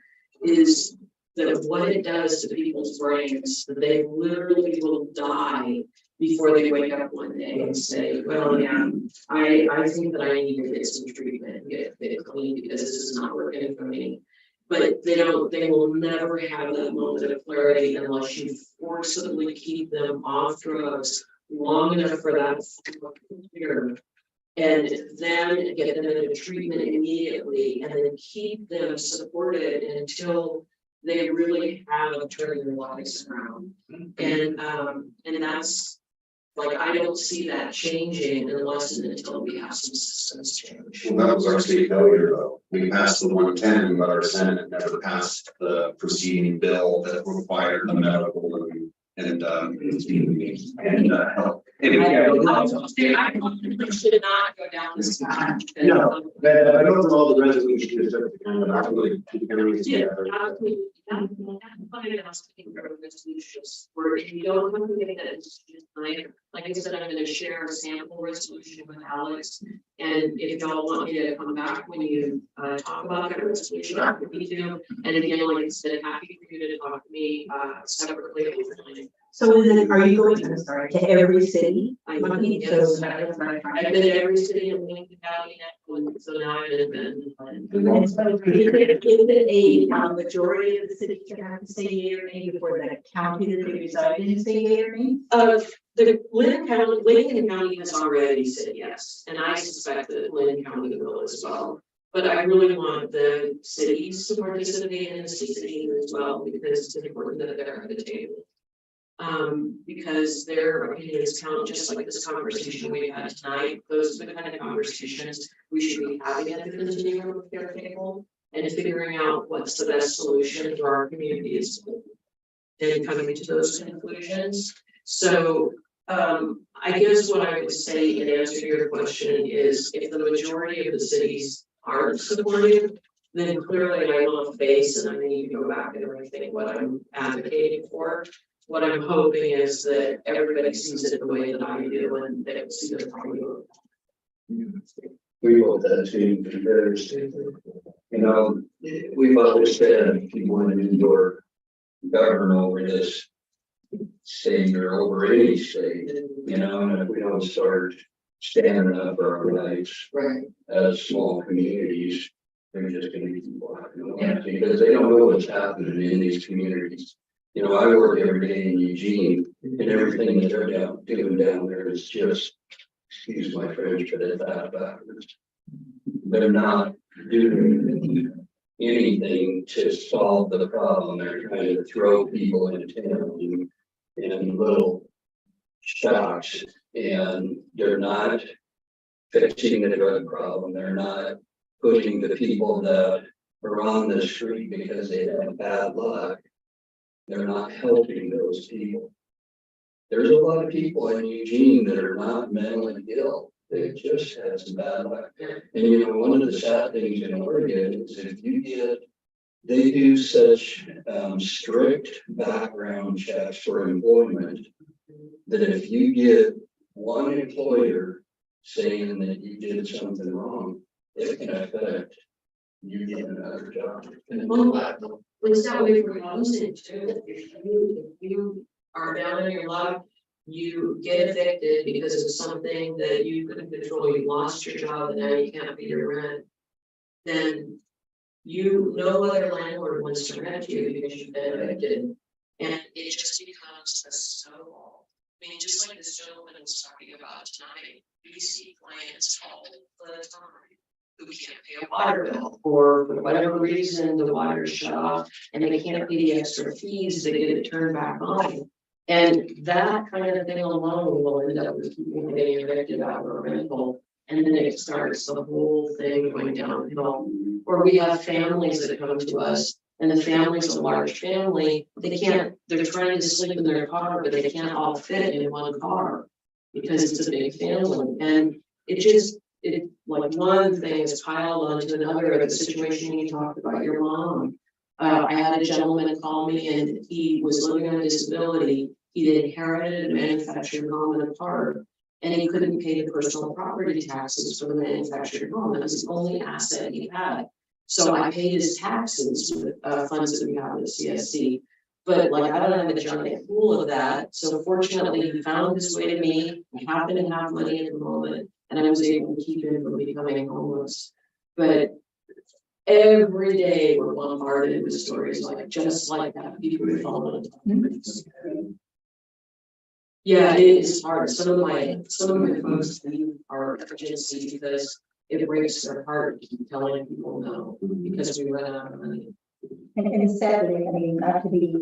is that what it does to people's brains, that they literally will die before they wake up one day and say, well, yeah, I think that I need to get some treatment and get clean because this is not working for me. But they will never have that moment of clarity unless you forcibly keep them off drugs long enough for that fear, and then get them into treatment immediately, and then keep them supported until they really have turned their lives around. And that's, like, I don't see that changing unless and until we have some systems change. Well, that was our state failure though. We passed the 110, but our Senate never passed the preceding bill that required the medical and health. Anyway, yeah, I should not go down this path. No, but I go through all the resolutions that kind of actually. Yeah, absolutely. Resolutions where if you don't want to make that decision tonight, like I said, I'm going to share a sample resolution with Alex. And if y'all want me to come back when you talk about that resolution, I'm happy to. And again, like I said, happy for you to talk to me separately. So is it, are you going, I'm sorry, to every city? I So yes. that's what I'm trying I've to. been in every city in Lincoln County, and so now I'm in Bend. And so is it a majority of the cities that have to say yea or nay before the county that they reside in say yea or nay? The Lincoln County has already said yes, and I suspect that Lincoln County will as well. But I really want the cities to participate in this decision as well, because it's important that they're at the table. Because their opinions count, just like this conversation we had tonight. Those are the kind of conversations we should be having at the continuum of care table and figuring out what's the best solution for our communities and coming to those conclusions. So I guess what I would say in answer to your question is, if the majority of the cities aren't supportive, then clearly I'm off base and I need to go back and rethink what I'm advocating for. What I'm hoping is that everybody sees it the way that I do, and they will see the value. We hope that too, because, you know, we've always said people want to endure govern over this state or over any state, you know, and if we don't start standing up for our rights Right. as small communities, they're just going to be walking away because they don't know what's happening in these communities. You know, I work every day in Eugene, and everything that they're doing down there is just, excuse my French, but it's out backwards. They're not doing anything to solve the problem. They're trying to throw people in town in little shocks, and they're not fixing the drug problem. They're not putting the people that are on the street because they have bad luck. They're not helping those people. There's a lot of people in Eugene that are not mentally ill. They just had some bad luck. And you know, one of the sad things in Oregon is if you get, they do such strict background checks for employment that if you get one employer saying that you did something wrong, it can affect you getting another job. Well, it's that way for housing too. If you are down in your luck, you get evicted because of something that you couldn't control, you lost your job and now you can't pay your rent. Then no other landlord wants to rent you because you've been evicted. And it just becomes a snowball. I mean, just like this gentleman was talking about tonight, we see clients all the time who can't pay a water bill, or for whatever reason, the water's shut off and they can't pay the extra fees to get it turned back on. And that kind of thing alone will end up with people getting evicted out of a rental. And then it starts the whole thing going downhill. Or we have families that come to us, and the family's a large family, they're trying to sleep in their car, but they can't all fit in one car because it's a big family. And like one thing is piled onto another. The situation you talked about your mom. I had a gentleman call me and he was living on disability. He'd inherited a manufactured home and a park, and he couldn't pay the personal property taxes for the manufactured home. That was the only asset he had. So I paid his taxes with funds that we have at CSC. But like, I don't have a giant pool of that. So fortunately, he found his way to me. I happen to have money at the moment, and I was able to keep him from becoming homeless. But every day we're bombarded with stories like just like that. People who fall on top. Yeah, it is hard. Some of my folks leave our agency because it breaks their heart to keep telling people no because we run out of money. And sadly, I mean, not to be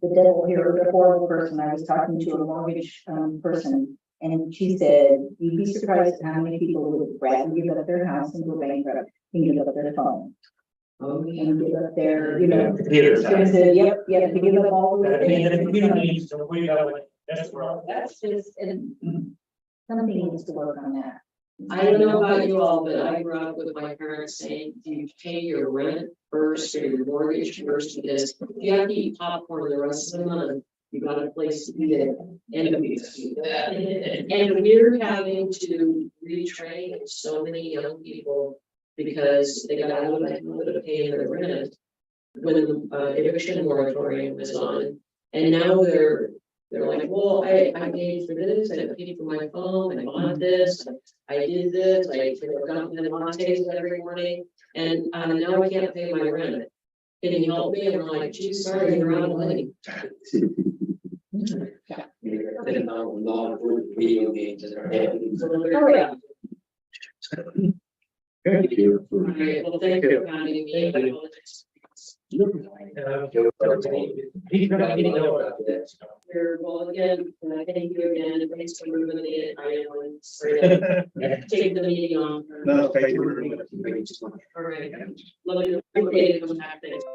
the devil here, or the horrible person, I was talking to a mortgage person, and she said, you'd be surprised at how many people would rather give up their house and go bankrupt than give up their phone. Oh, And give up their, you know, Computer she said, yep, to give up all the That's just, and something needs to work on that. I don't know about you all, but I grew up with my parents saying, do you pay your rent first or your mortgage first? Because if you have to eat popcorn the rest of the month, you got a place to eat it. And we're having to retrain so many young people because they got out of the paying their rent when the eviction moratorium was on. And now they're like, well, I paid for this, I paid for my phone, I bought this, I did this, I got the lattes every morning, and now I can't pay my rent. Can you help me? And I'm like, geez, sorry, you're out of money. Video games in our head. Thank you. All right, well, thank you for having me. I apologize. Well, again, thank you again, and thanks for moving the islands, taking the meeting on. No, thank you. All right, lovely to come back, thanks.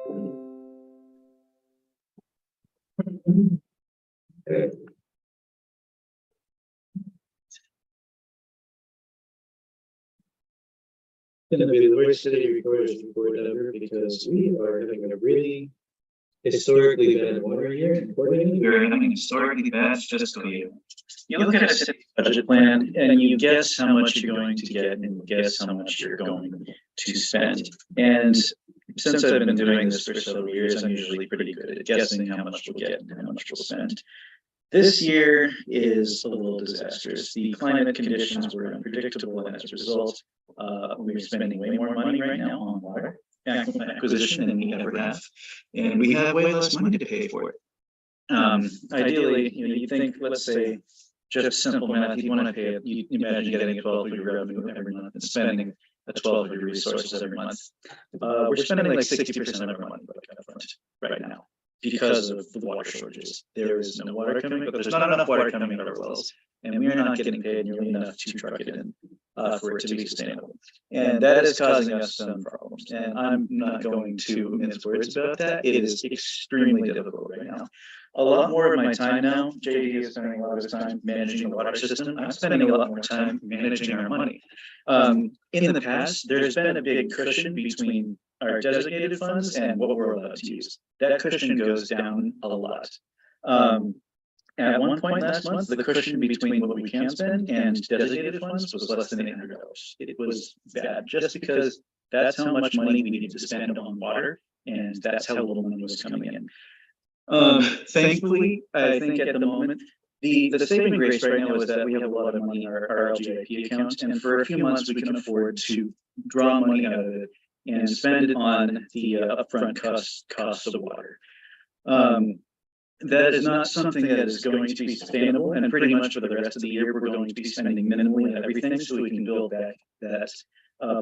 Gonna be the worst city recorders report ever because we are having a really historically bad water year. We're having historically bad fiscal year. You look at a city budget plan and you guess how much you're going to get and guess how much you're going to spend. And since I've been doing this for several years, I'm usually pretty good at guessing how much we'll get and how much we'll spend. This year is a little disastrous. The climate conditions were unpredictable, and as a result, we're spending way more money right now on water acquisition than we ever have, and we have way less money to pay for it. Ideally, you think, let's say, just simple math, you want to pay it. You imagine getting a 12 of your revenue every month and spending a 12 of your resources every month. We're spending like 60% of our money right now, because of the water shortages. There is no water coming, but there's not enough water coming out of our wells, and we are not getting paid nearly enough to truck it in for it to be sustainable. And that is causing us some problems. And I'm not going to mince words about that. It is extremely difficult right now. A lot more of my time now, JD is spending a lot of his time managing the water system. I'm spending a lot more time managing our money. In the past, there's been a big cushion between our designated funds and what we're allowed to use. That cushion goes down a lot. At one point last month, the cushion between what we can spend and designated funds was less than $800. It was bad, just because that's how much money we needed to spend on water, and that's how little money was coming in. Thankfully, I think at the moment, the saving grace right now is that we have a lot of money in our LGIP account, and for a few months, we can afford to draw money out of it and spend it on the upfront costs of water. That is not something that is going to be sustainable, and pretty much for the rest of the year, we're going to be spending minimally on everything, so we can build back that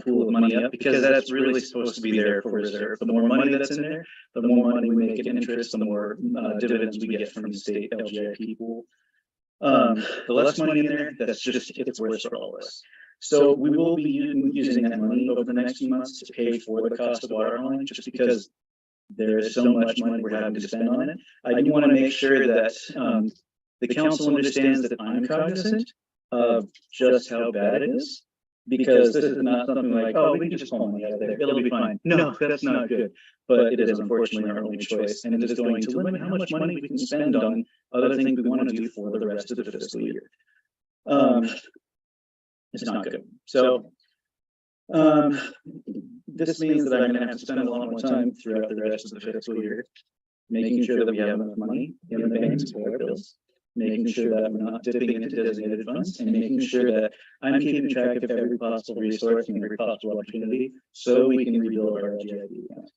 pool of money up, because that's really supposed to be there for reserve. The more money that's in there, the more money we make in interest, the more dividends we get from the state LGIP pool. The less money in there, it's worse for all of us. So we will be using that money over the next few months to pay for the cost of water hauling, just because there is so much money we're having to spend on it. I do want to make sure that the council understands that I'm cognizant of just how bad it is, because this is not something like, oh, we can just pull money out of there, it'll be fine. No, that's not good. But it is unfortunately our only choice, and it is going to limit how much money we can spend on other things we want to do for the rest of the fiscal year. It's not good. So this means that I'm going to have to spend a lot more time throughout the rest of the fiscal year making sure that we have enough money in the banks to pay our bills, making sure that we're not dipping into designated funds, and making sure that I'm keeping track of every possible resource and every possible opportunity so we can rebuild our LGIP account.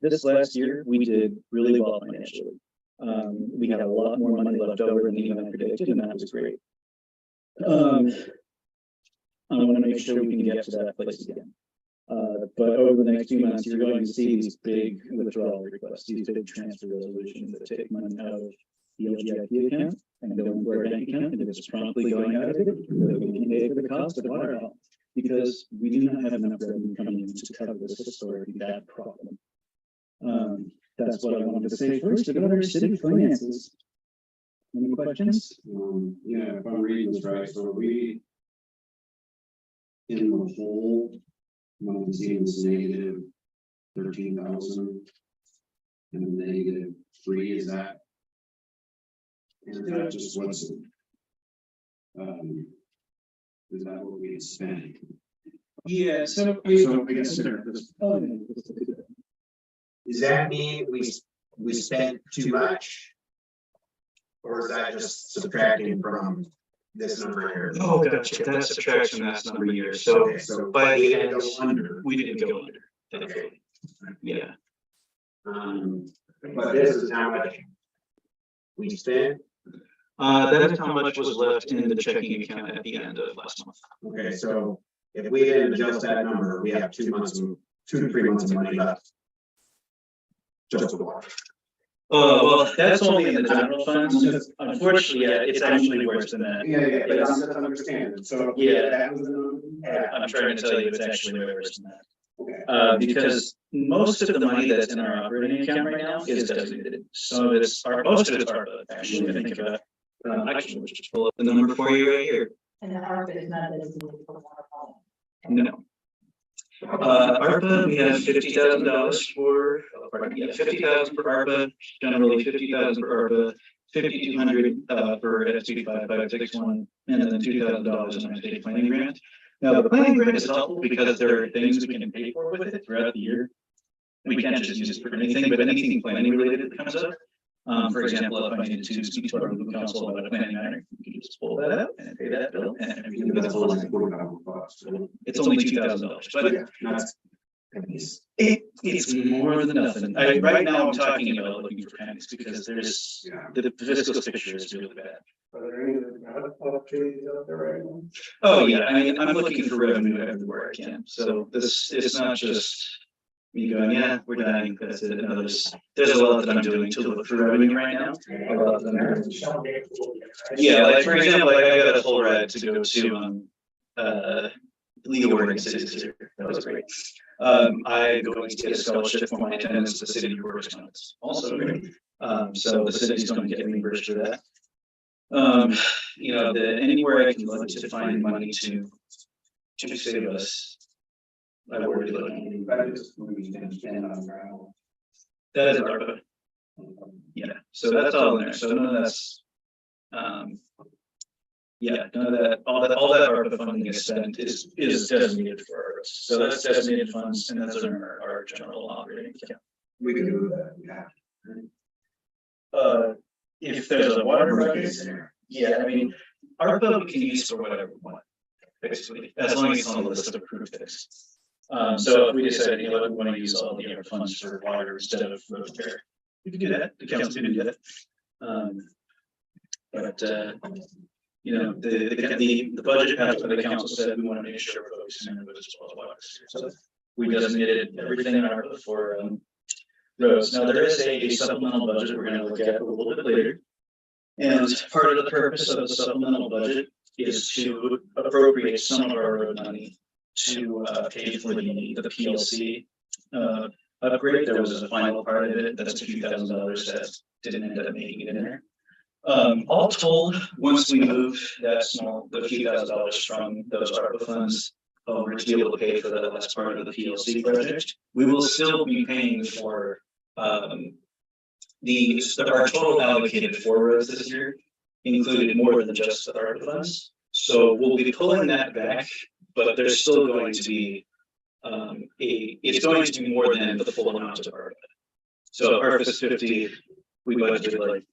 This last year, we did really well financially. We had a lot more money left over than even I predicted, and that was great. I want to make sure we can get to that place again. But over the next few months, you're going to see these big withdrawal requests, these big transfer resolutions that take money out of the LGIP account and go into our bank account, and it's promptly going out of it, so that we can pay for the cost of water haul, because we do not have enough revenue coming in to cover this historically bad problem. That's what I wanted to say first about our city finances. Any questions? Yeah, if I'm reading this right, so we in the hole, when I'm seeing this negative 13,000 and negative 3, is that just what's is that what we spent? Yeah, so I guess Does that mean we spent too much? Or is that just subtracting from this number here? oh, gotcha, that's subtraction, that's number of years. So Okay, so by the end, under. we didn't go under. Okay. Yeah. But this is how much we spent. That is how much was left in the checking account at the end of last month. Okay, so if we didn't adjust that number, we have 2 to 3 months of money left. Just the water. Well, that's only in the general funds. Unfortunately, yeah, it's actually worse than that. Yeah, but I'm just understanding, so. Yeah. That was the number? I'm trying to tell you, it's actually way worse than that. Okay. Because most of the money that's in our operating account right now is designated. So it's most of it's ARPA, actually, I think about. Actually, let's just pull up the number for you right here. And the ARPA is not designated for water hauling. No. ARPA, we have $50,000 for, yeah, 50,000 for ARPA, generally 50,000 for ARPA, 5,200 for SB 5561, and then $2,000 in our state planning grant. Now, the planning grant is helpful because there are things we can pay for with it throughout the year. We can't just use it for anything, but anything planning related that comes up. For example, if I needed to speak to our legal counsel about a planning matter, we can just pull that out and pay that bill, and everything goes forward. It's only $2,000, but it's more than nothing. Right now, I'm talking about looking for pennies because there's the fiscal picture is really bad. Are there any opportunities out there right now? Oh yeah, I mean, I'm looking for revenue everywhere I can. So this it's not just me going, yeah, we're dying. That's it. No, there's a lot that I'm doing to look for revenue right now. Yeah, like for example, like I got a full ride to go to legal Oregon cities here. That was great. I'm going to get a scholarship for my attendance at the city of Oregon. It's also great. So the city's going to get reimbursed for that. You know, anywhere I can look to find money to save us. I've already looked. That is ARPA. Yeah, so that's all in there. So none of that's yeah, none of that, all that ARPA funding is spent is designated for artists. So that's designated funds, and that's in our general operating account. We can do that, yeah. If there's a water project, yeah, I mean, ARPA we can use for whatever we want, basically, as long as it's on the list of approved things. So if we decide, you know, we want to use all the other funds for water instead of road repair, we can do that, the council can do that. But you know, the budget passed by the council said we want to make sure we're focusing on roads as well as water. So we designated everything in ARPA for roads. Now, there is a supplemental budget we're gonna look at a little bit later. And part of the purpose of the supplemental budget is to appropriate some of our road money to pay for the PLC upgrade. There was a final part of it, that's a few $1,000s that didn't end up making it in there. All told, once we move the few $1,000s from those ARPA funds over to be able to pay for the last part of the PLC project, we will still be paying for our total allocated for roads this year included more than just the ARPA funds. So we'll be pulling that back, but there's still going to be it's going to be more than the full amount of ARPA. So ARPA is 50, we budgeted like,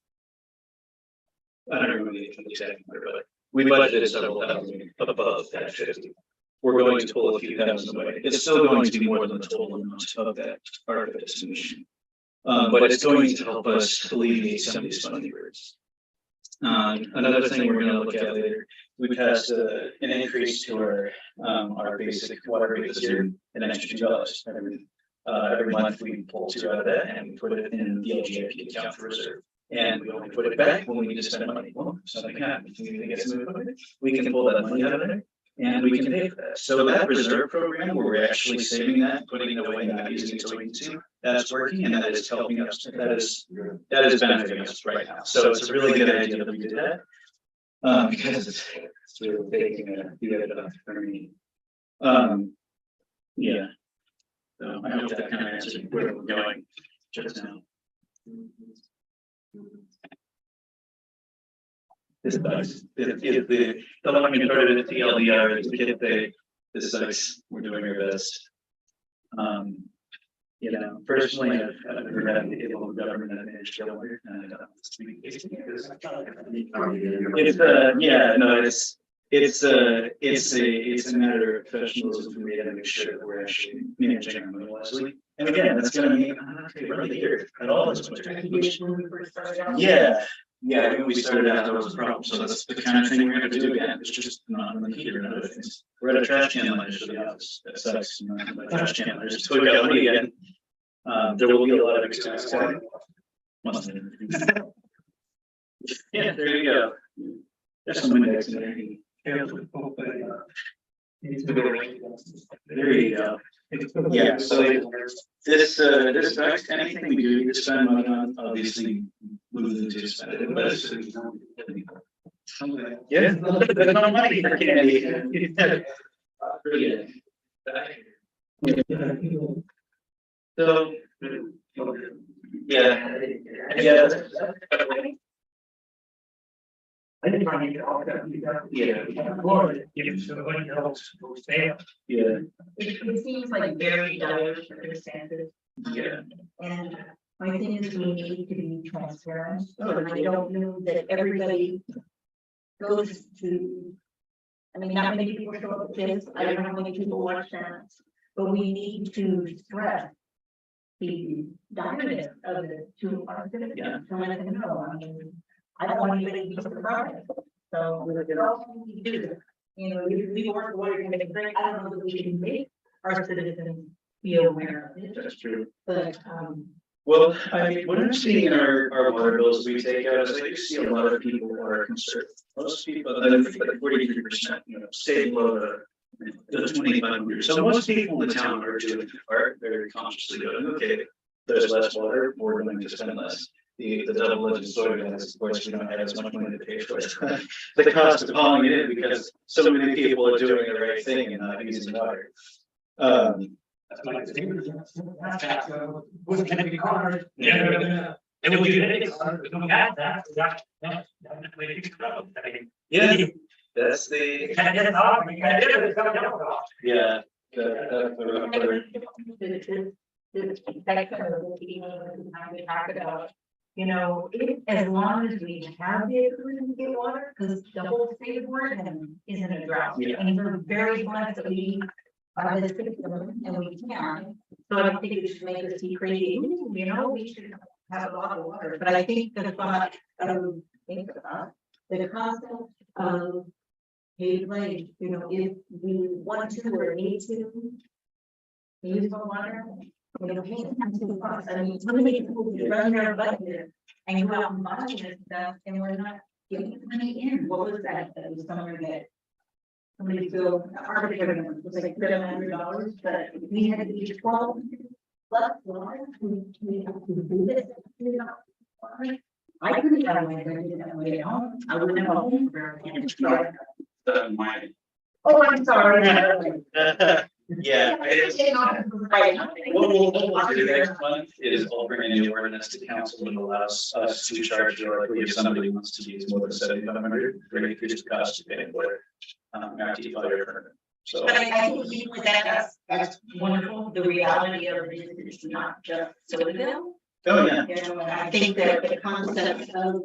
I don't remember the exact number, but we budgeted several thousand above that 50. We're going to pull a few thousand away. It's still going to be more than the total amount of that ARPA distribution. But it's going to help us alleviate some of these funding burdens. Another thing we're going to look at later, we passed an increase to our basic water rate this year, an extra $2 every month. We pull $2 out of that and we put it in the LGIP account for reserve. And we only put it back when we need to spend money. Well, something happens, we can pull that money out of there and we can pay for that. So that reserve program where we're actually saving that, putting it away, not using it until we need to, that's working and that is helping us. That is benefiting us right now. So it's a really good idea that we did that. Because it's really taking the edge off for me. Yeah. So I hope that kind of answers where we're going just now. This sucks. The long and short of the TLDR is to get this sucks. We're doing our best. You know, personally, I've never had the local government that managed to work, and I don't want this to be the case because it's a matter of professionalism for me to make sure that we're actually managing our money wisely. And again, that's going to mean I'm not going to run the year at all this winter. Yeah, when we started out, that was a problem. So that's the kind of thing we're going to do again. It's just not on the heater and other things. We're at a trash can line for the office. That sucks. You know, the trash can line. So we got money again. There will be a lot of expense coming. Yeah, there you go. There's some index in there. There you go. Yeah, so this sucks. Anything we do to spend money on, obviously, we lose to spend it. But yeah, there's no money for candy. So, yeah. I didn't find it all that. Yeah. If somebody else goes there. Yeah. It seems like very dire circumstances. Yeah. And my thing is we need to be transparent. And I don't know that everybody goes to, I mean, not many people show up at this. I don't know how many people watch that. But we need to stress the direness of it to our citizens, to let them know. I mean, I don't want anybody to be surprised. So we're all we do. You know, we work what you're gonna bring. I don't know that we can make our citizens be aware of it. That's true. But Well, I mean, what I'm seeing in our water bills we take out is I do see a lot of people who are concerned. Most people, like 43%, you know, stay below the 2,500. So most people in the town are doing their part very consciously going, okay, there's less water, we're going to spend less. The double-edged sword is, of course, we don't have as much money to pay for it. The cost of hauling it in because so many people are doing the right thing and not using water. Yeah, that's the yeah. we talk about you know, as long as we have the ability to get water, because the whole state of Oregon is in a drought. Yeah. And we're very blessed that we are the system and we can. So I don't think it should make us be crazy, "Ooh, you know, we should have a lot of water." But I think the thought of, the concept of pay to play, you know, if we want to or need to use more water, you know, pay attention to the cost. I mean, so many people who run their budget and go out and buy this stuff and we're not getting the money in. What was that? That was somewhere that somebody feel arbitrary, it was like $700, but we had to be 12 plus water. We have to do this. You know, I couldn't have my budget that way at home. I wouldn't have a home for Oh, I'm sorry. Yeah. It is. What we'll do next month is I'll bring a new ordinance to council that allows us to charge directly if somebody wants to use more than 7,500, we're going to increase the cost to pay for it. After you file your permit. So. But I think we with that's wonderful. The reality of it is not just Sodaville. Oh, yeah. You know, and I think that the concept of,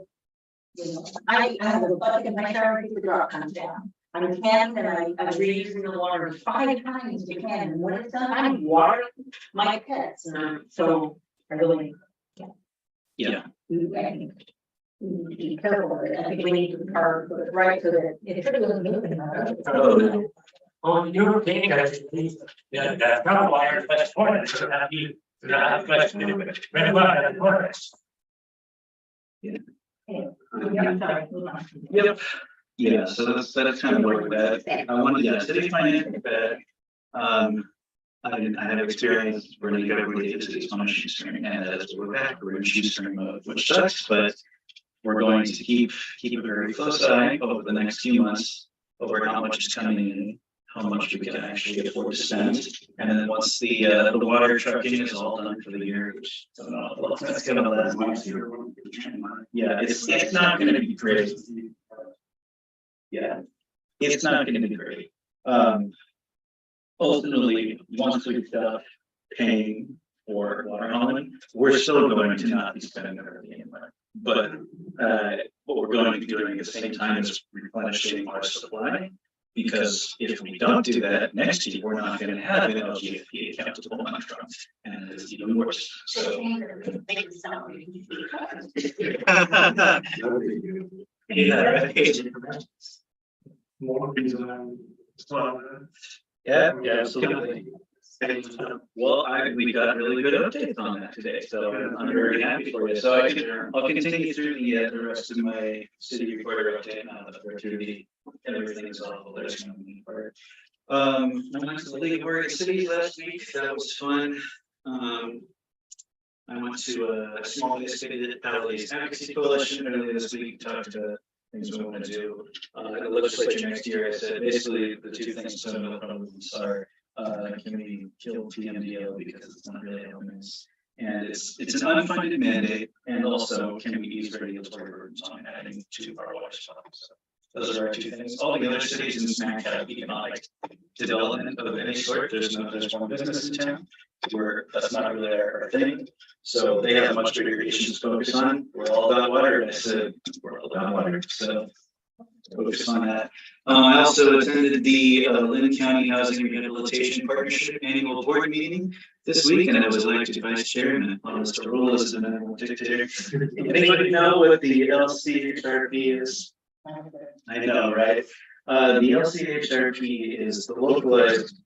you know, I have a bucket in my shower, the drop comes down. I'm a can and I'm reusing the water 5 times a can, and when it's done, I'm watering my pets, and so I really. Yeah. Be careful of it. I think we need to carve it right so that it doesn't move anymore. Oh, you're thinking that ground water flash forward, so that you do not have flash red water and forest. Yeah, I'm sorry. Hold on. Yep. Yeah, so that's kind of where we're at. I wanted, yeah, city financial bed. I have experience running everybody into these on a shoestring, and as we're back, we're in shoestring mode, which sucks, but we're going to keep a very close eye over the next few months over how much is coming in, how much we can actually afford to spend. And then once the water trucking is all done for the year, which I don't know, that's gonna last months. Yeah, it's not gonna be great. Yeah, it's not gonna be great. Ultimately, once we stop paying for water hauling, we're still going to not be spending everything anyway. But what we're going to be doing at the same time is replenishing our supply. Because if we don't do that next year, we're not going to have an LGFP account to pull money from, and it's even worse. So. More reason Yeah, absolutely. Well, we got really good updates on that today, so I'm very happy for you. So I'll continue through the rest of my city reporter update now that we're through the everything's awful. There's no need for it. I went to the League of Oregon Cities last week. That was fun. I went to a small municipalities advocacy coalition earlier this week. Talked about things we want to do in the legislature next year. I said basically the two things some of the problems are. Can we kill TMDL because it's not really helping us, and it's an unfunded mandate, and also can we ease regulatory burdens on adding to our water supply. So those are our two things. All the other cities in SMAC have economic development of any sort. There's one business in town where that's not really our thing. So they have much bigger issues to focus on. We're all about water. I said we're all about water. So focus on that. I also attended the Lynn County Housing Rehabilitation Partnership annual board meeting this week, and I was elected vice chairman. Mr. Rule is an animal dictator. Anybody know what the LCHRP is? I know, right? The LCHRP is the localized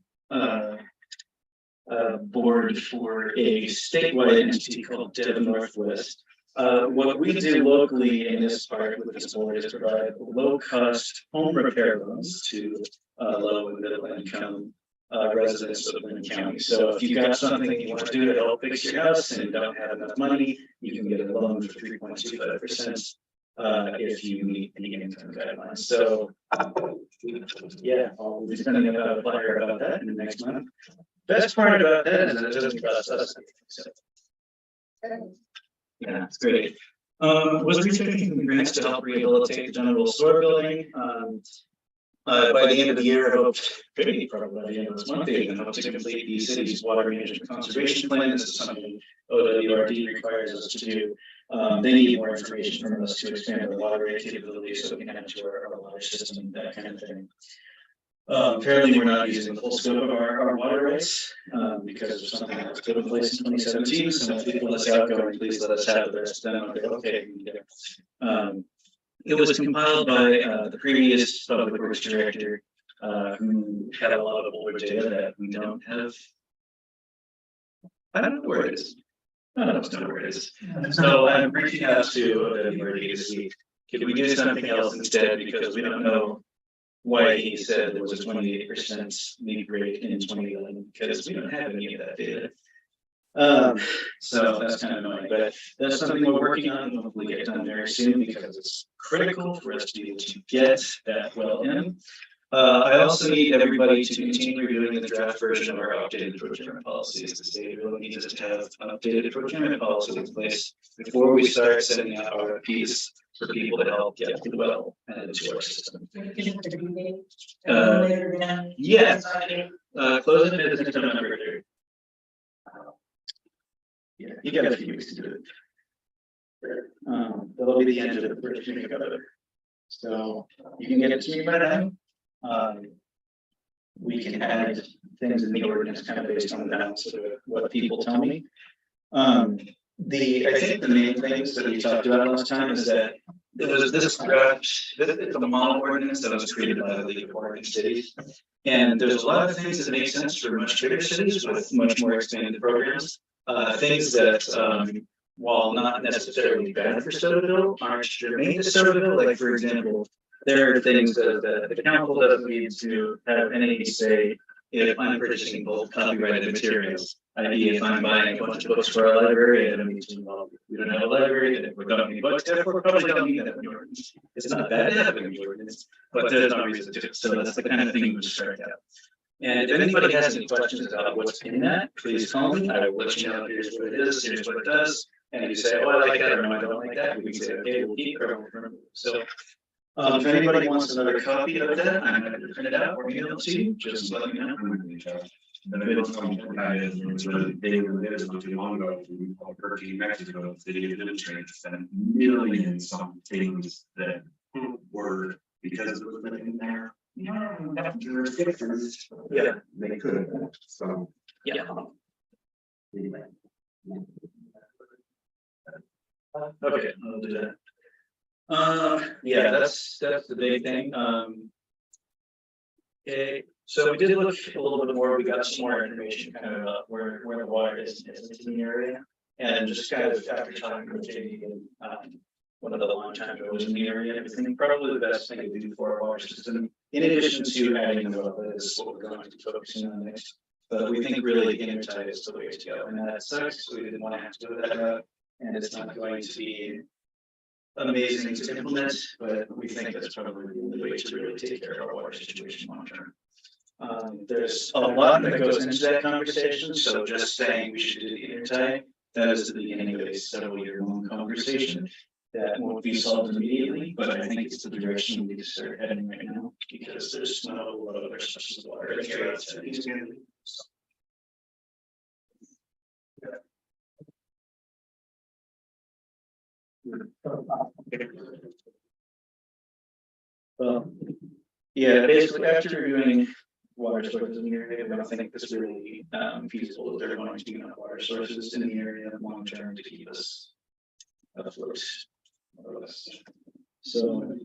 board for a statewide entity called Devon Northwest. What we do locally in this part with this board is provide low-cost home repair loans to low and middle income residents of Lynn County. So if you've got something you want to do to help fix your house and don't have enough money, you can get a loan for 3.25%. If you meet the income guidelines. So yeah, I'll be sending out a flyer about that in the next month. Best part about that is it doesn't cost us anything. So. Yeah, it's great. Was researching grants to help rehabilitate the general store building. By the end of the year, I hope, probably by the end of this month, I hope to complete the city's water management conservation plan. This is something OWRD requires us to do. They need more information from us to expand our water rate capabilities so we can add to our water system, that kind of thing. Apparently, we're not using the full scope of our water rights, because of something that was put in place in 2017. So if people let us outgoing, please let us have the rest of them. Okay. It was compiled by the previous public works director, who had a lot of older data that we don't have. I don't know where it is. I don't know where it is. So I'm reaching out to everybody to see, can we do something else instead, because we don't know why he said there was a 28% leak rate in 2011, because we don't have any of that data. So that's kind of annoying, but that's something we're working on and hopefully get done very soon, because it's critical for us to be able to get that well in. I also need everybody to continue reviewing the draft version of our updated procurement policies. The state really needs us to have an updated procurement policy in place before we start sending out RFPs for people to help get the well and into our system. Yes, close it is November 3rd. Yeah, you got a few weeks to do it. That'll be the end of the first meeting of it. So you can get it to me by then. We can add things in the ordinance kind of based on the balance of what people tell me. I think the main things that we talked about last time is that there was this draft, it's a model ordinance that was created by the League of Oregon Cities. And there's a lot of things that make sense for much bigger cities with much more expanded programs. Things that, while not necessarily bad for Sodaville, aren't germane to Sodaville. Like, for example, there are things that the council doesn't need to have any say if I'm purchasing bulk copyrighted materials. I.e., if I'm buying a bunch of books for our library, I don't need to, well, we don't have a library, and if we don't need books, therefore probably don't need that in the ordinance. It's not bad to have it in the ordinance, but there's no reason to. So that's the kind of thing we would strike out. And if anybody has any questions about what's in that, please call me. I will let you know, here's what it is, here's what it does. And if you say, oh, I like that, or no, I don't like that, we can say, okay, we'll keep it or we'll remove it. So if anybody wants another copy of that, I'm happy to print it out or email it to you, just let me know. And I don't know how it is, it's really big, it is not too long ago, we called Turkey, Mexico, the city administrator spent millions on things that were, because it was living there. Jurisdictions, Yeah, they could, so. yeah. Anyway. Okay, I'll do that. Yeah, that's the big thing. Okay, so we did look a little bit more. We got some more information kind of about where the water is in the area, and just kind of after talking with JD and one of the longtime goers in the area, I think probably the best thing to do for our water system, in addition to adding the well, is what we're going to be focusing on next. But we think really intertie is the way to go, and that sucks. We didn't want to have to do that route, and it's not going to be amazing to implement, but we think that's probably the way to really take care of our water situation long term. There's a lot that goes into that conversation, so just saying we should do the intertie, that is the beginning of a several-year-long conversation that won't be solved immediately, but I think it's the direction we need to start heading right now, because there's not a lot of other sources of water. Well, yeah, basically after reviewing water sources in the area, I don't think it's really feasible that there are going to be enough water sources in the area long term to keep us afloat. So.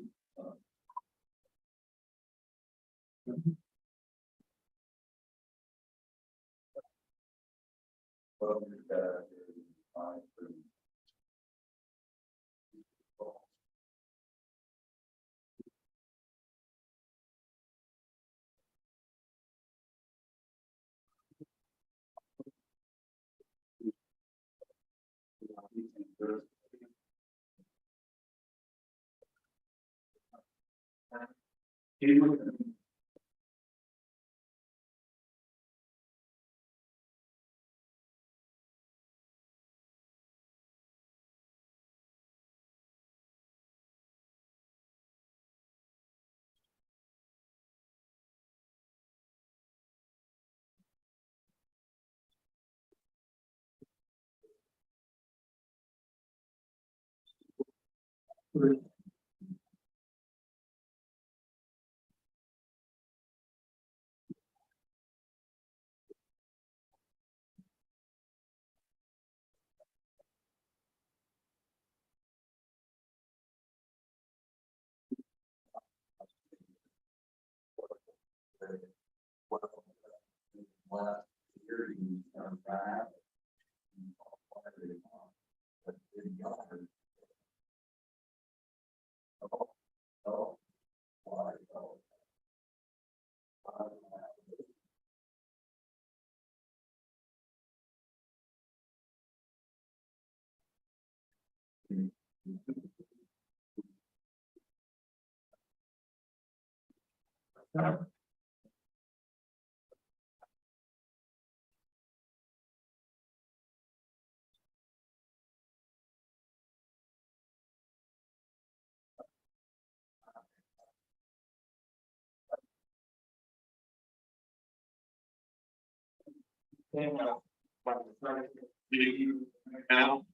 Now.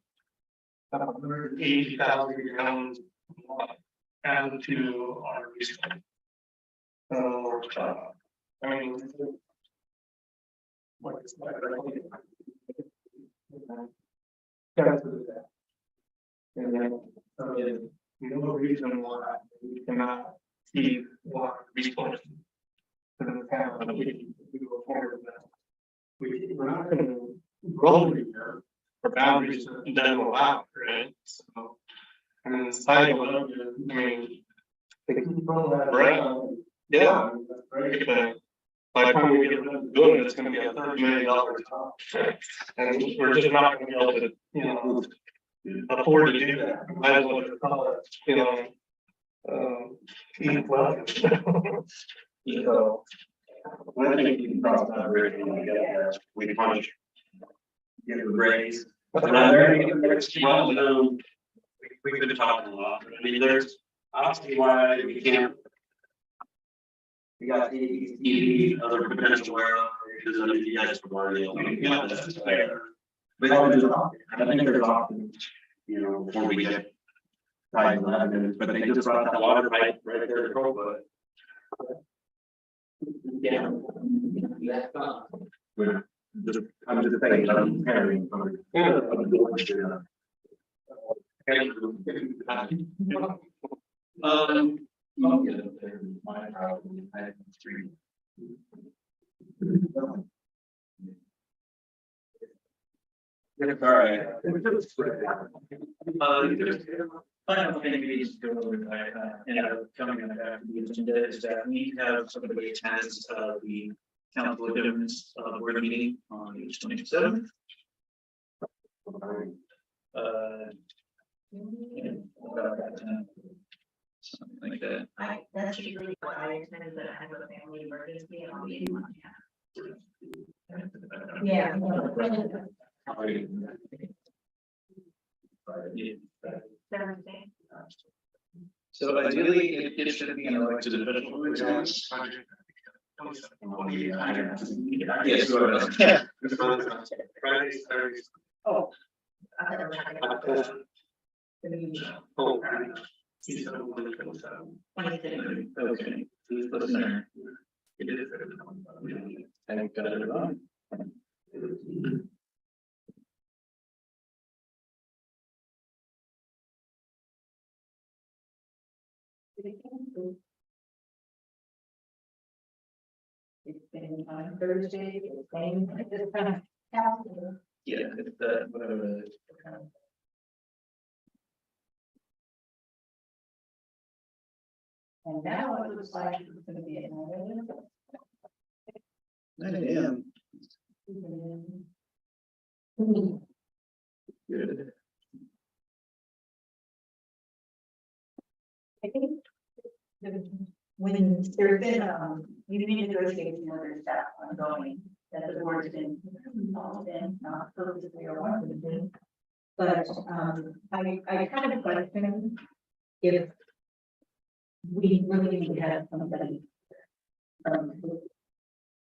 180,000 gallons added to our recycling. I mean. What is that? And then, no reason why we cannot keep water resources. To the town, and we go forward with that. We're not gonna grow here for boundaries that don't allow, right? So. I mean, it's tight, I mean. They keep throwing that around. Yeah, that's great, but by the time we get done doing it, it's gonna be a $30 million top. And we're just not gonna be able to, you know, afford to do that. Might as well just call it, you know, eat well. So. I think we can cross that bridge when we get there. We punch. Get the raise. We've been talking a lot. I mean, there's obviously why we can't. We got the other potential areas that you guys were yeah, that's fair. But I think there's often, you know, before we get. Right, but they just brought that water pipe right there to Crowfoot. Yeah. I'm just saying, I'm comparing. All right. Final thing we need to go over, coming on back to the agenda is that we have somebody attends the council of governments board meeting on March 27th. Something like that. That's usually what I attend, but I have a family emergency and I'll be in Montana. Yeah. Thursday. So ideally, it should be an elected official. Yes, go ahead. Yeah. Oh. Okay. Listen. And got it on. It's been on Thursday, it's same, it's kind of calendar. Yeah, it's the whatever. And now it looks like it's gonna be at 9 a.m. Good. I think when there's been union negotiation where there's that ongoing, that the board's been involved in, not purposely or wanted. But I kind of question if we really need to have somebody.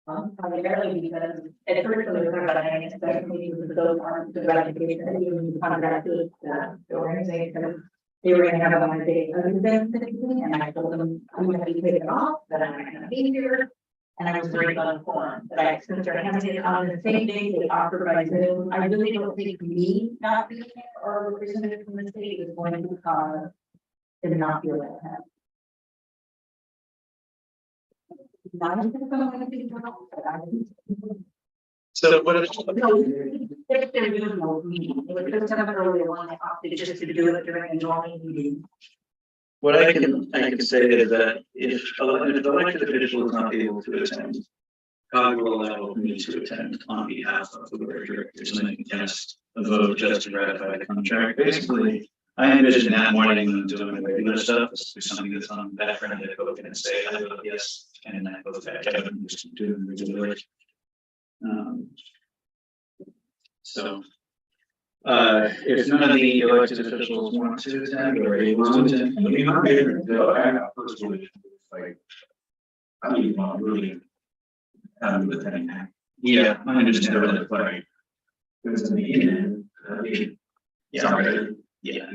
Primarily because at first we were talking, especially with those aren't the ratification, even contracted, the organization They were gonna have it on a day other than the beginning, and I told them, I'm gonna be taking it off, but I'm not gonna be here. And I was worried about the forum, but I since they're having it on the same day they offered by Zoom, I really don't think me not being there or a representative from the state is going to cause them not feel that happy. Not as if I'm gonna be wrong, but I. So what if, If they're doing no meeting, it was just another earlier one, they opted just to do it during a normal meeting. what I can say is that if the elected official is not able to attend, God will allow me to attend on behalf of the board of directors and I can cast a vote just to ratify the contract. Basically, I envision that morning when doing the regular stuff, this is something that's on the background that I vote and say, I vote yes, and I vote that Kevin just doing the regular work. So, if none of the elected officials want to attend or able to attend, I mean, I'm here, I have personally, like, I don't even want to really have with anything. yeah, I understand that, but Like, there's a beginning, yeah, sorry, yeah.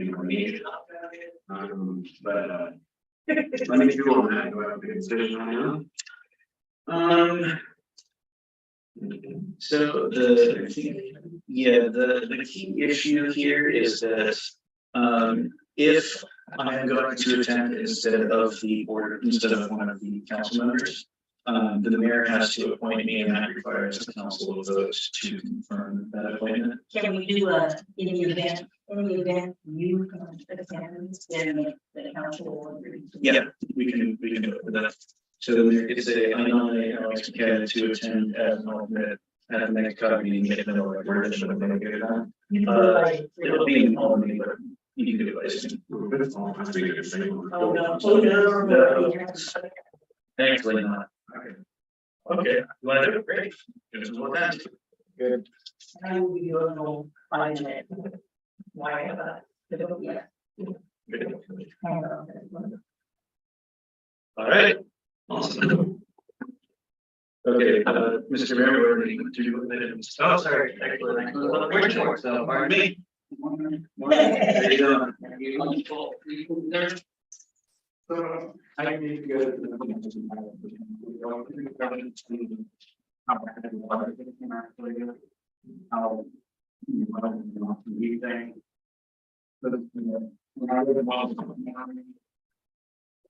But, let me feel on that, do I have a good decision right now? So the key issue here is that if I am going to attend instead of the board, instead of one of the council members, the mayor has to appoint me and that requires the council vote to confirm that appointment. Can we do in the event you can attend, then the council will agree? Yeah, we can do it for that. So the mayor could say, I nominate Alex McKenna to attend as an alternate at the next COG meeting, get no like word, should have been a good time. You can do it like- It'll be in all meeting, but you can do it by Zoom. Oh, no. Thankfully not. Okay, you wanna do it? Great. Give us a little time. Good. I will give you a little 5 minute. Why, yeah. Good. All right. Awesome. Okay, Mr. Mayor, we're ready to do it. Oh, sorry. Actually, so pardon me. There you go. I need to go to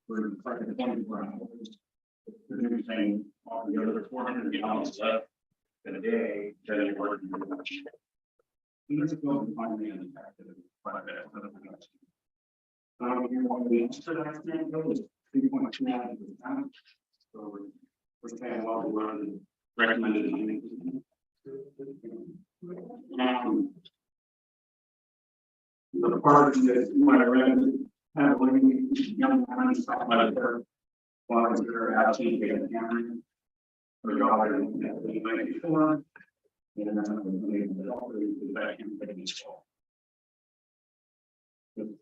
we're trying to 24 hours. Producing all the other 400 gallons left in a day, then you're working very much. And let's go and find the impact of it. You want the answer to that thing, goes 3.2 out of the time. So we're saying, well, we're recommended. The part that when I read have living young women talk about their wives that are out taking camera or daughter that they might be for. And then the daughter is back in the school. I'm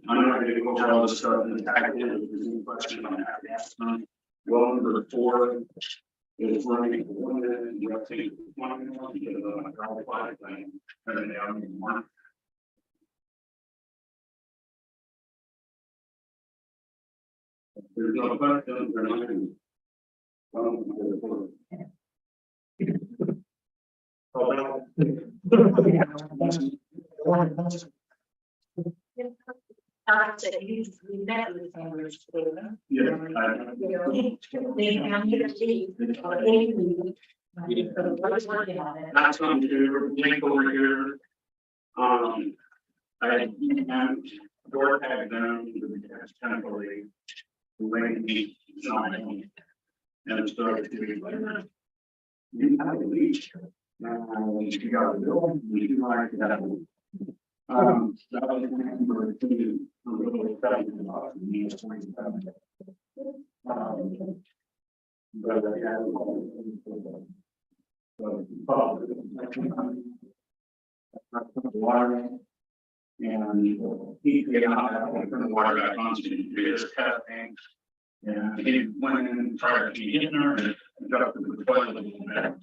not going to go over all this stuff in the packet. If there's any question on that, well, number 4 is running one minute. You have to take 1 minute to get a draw flag thing. And down in one. There's no question. They're not going We met with Cambridge. That's going to link over here. I and door tag them temporarily. Link me sign. And start to like you have a leach. Now you got a bill, we do like that. That was number 2. Really excited about the but yeah, water and heat getting out from the water back on to the kind of thing. Yeah, he went in and tried to get in there and adjusted the toilet a little bit.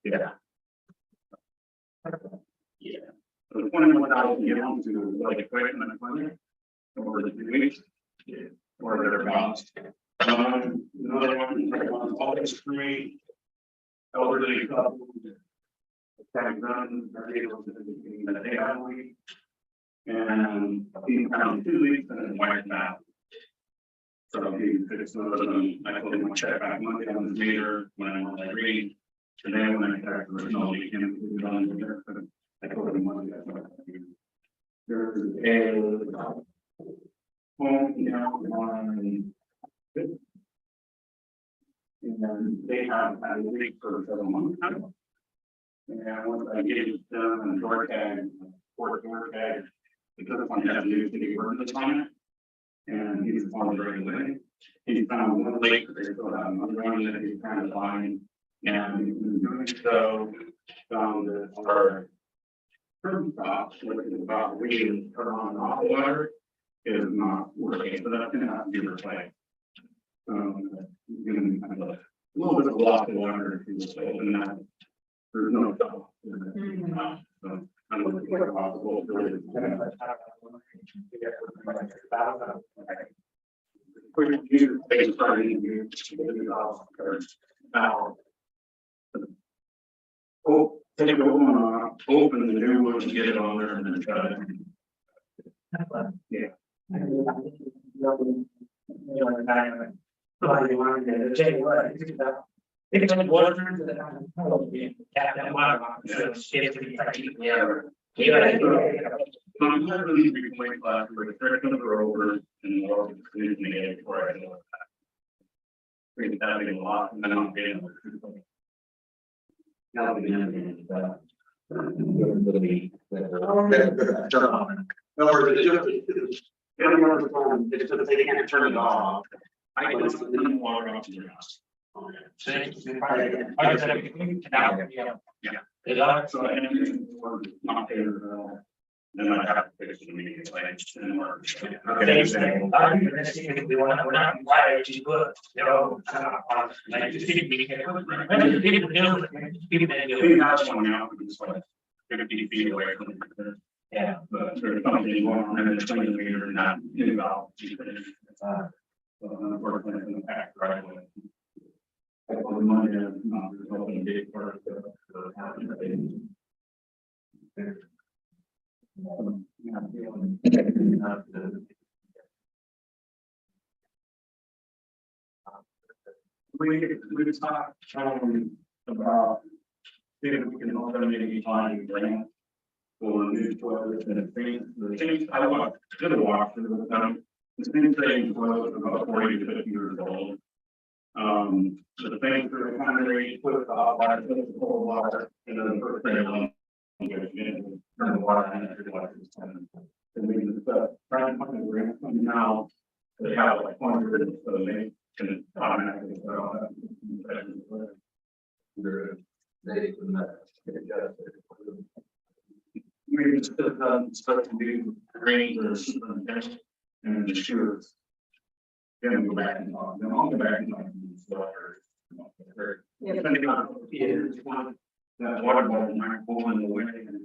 Yeah. Yeah. So the 21,000 gallons to like equipment and equipment over the 2 weeks. Yeah. Or they're balanced. Another one, all this free. Elderly couple. Trying to run, are able to do that day out of the week. And he found 2 weeks and then wired out. So he fixed those and I told him I'd check back Monday on his meter when I'm on that reading. Today when I checked, there was no leak in it, it was on there, but I told him Monday. That's what I do. There's a phone, you know, on. And they have had a leak for several months now. And once I get it done and door tag, door tag, because it's on that new city work at the time. And he's on the right away. He found one lake that they still have another one that he's trying to find. And in doing so, found that our curb stop, which is about reading turn on and off the water, is not working. So that's gonna have to be replaced. Given kind of a little bit of loss of water if you just open that. There's no trouble. So I'm looking for a possible. Oh, take it on, open the new one and get it on there and then try it. Yeah. It's on the water to the cap that water. I'm not really reclaiming class, but they're gonna go over and walk the community before I know that. Bring that in a lot and then I'm getting. Now we have Turn on. No, it's just they can't turn it off. I just didn't water off to your house. Yeah. So I didn't not pay her, then I have to fix it immediately. And we're. We're not wired to put, you know, like the city. That's one now, it's like 50 feet away from the. Yeah. But there's something going on in the 20 meter and not involved. Unfortunately, in the back right away. I told him Monday, not helping big part of we talked about seeing if we can also maybe find grant for new toilets and things. The things I want to walk through with them. The same thing was about 40 to 50 years old. So the things that are kind of ready, put the hot water, put the cold water, and then the first thing on. Turn the water on after the water is done. And we can try and find a grant now. They have like 100, so they can automatically put all that. We just supposed to do drains or and the shoes. Then go back and talk, then I'll go back and talk. Depending on that water bottle might pull in the way and.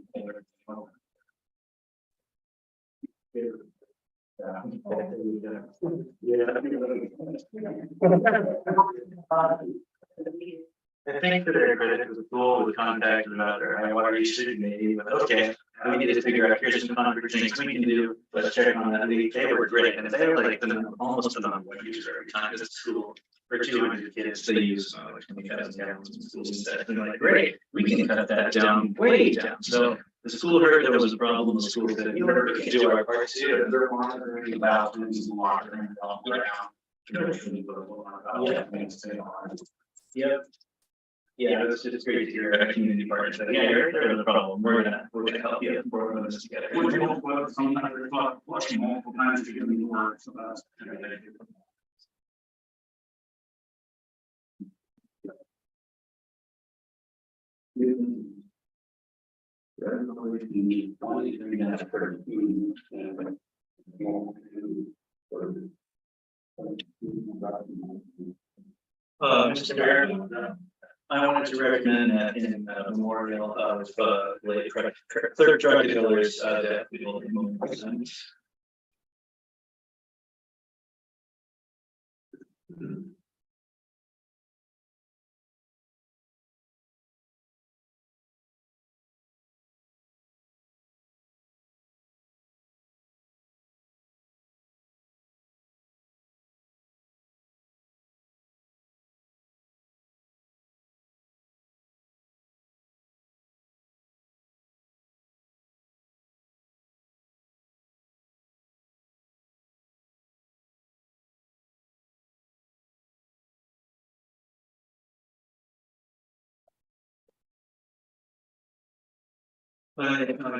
I think that they're credit to the school with contacted about their high water usage, maybe, but okay, we need to figure out, here's some concrete things we can do, let's check on that. They were great, and they were like almost the number one user every time, because it's school for 200 kids, they use like 20,000 gallons in schools instead. And they're like, great, we can cut that down, way down. So the school heard there was a problem, the school said, you know, we can do our part too, and they're monitoring the bathrooms and watering all around. Yep. Yeah, it's great to hear a community partner say, yeah, you're there with the problem, we're gonna help you, we're gonna this together. Sometimes there's flushing multiple times to get them to work, so that's. Mr. Mayor, I wanted to recommend that in memorial of late third drug dealers that we will present.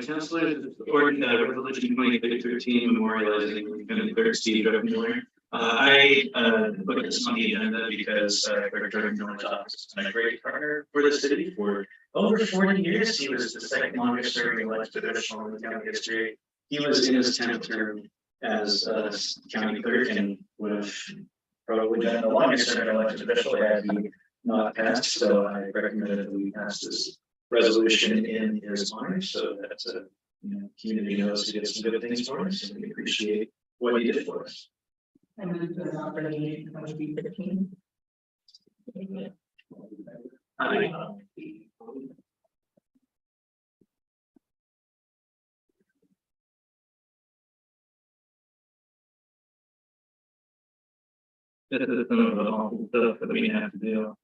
Chancellor, Resolution 2013 memorializing the third Steve Drug Miller. I put this on the agenda because Greg Drug Miller's office has been a great partner for the city for over 40 years. He was the second longest serving elected official in the county history. He was in his 10th term as county clerk and would have probably been the longest serving elected official had he not passed. So I recommend that we pass this resolution in his honor, so that community knows he did some good things for us, and we appreciate what he did for us. I moved to adopt resolution 2015. This is some of the awful stuff that we have to do.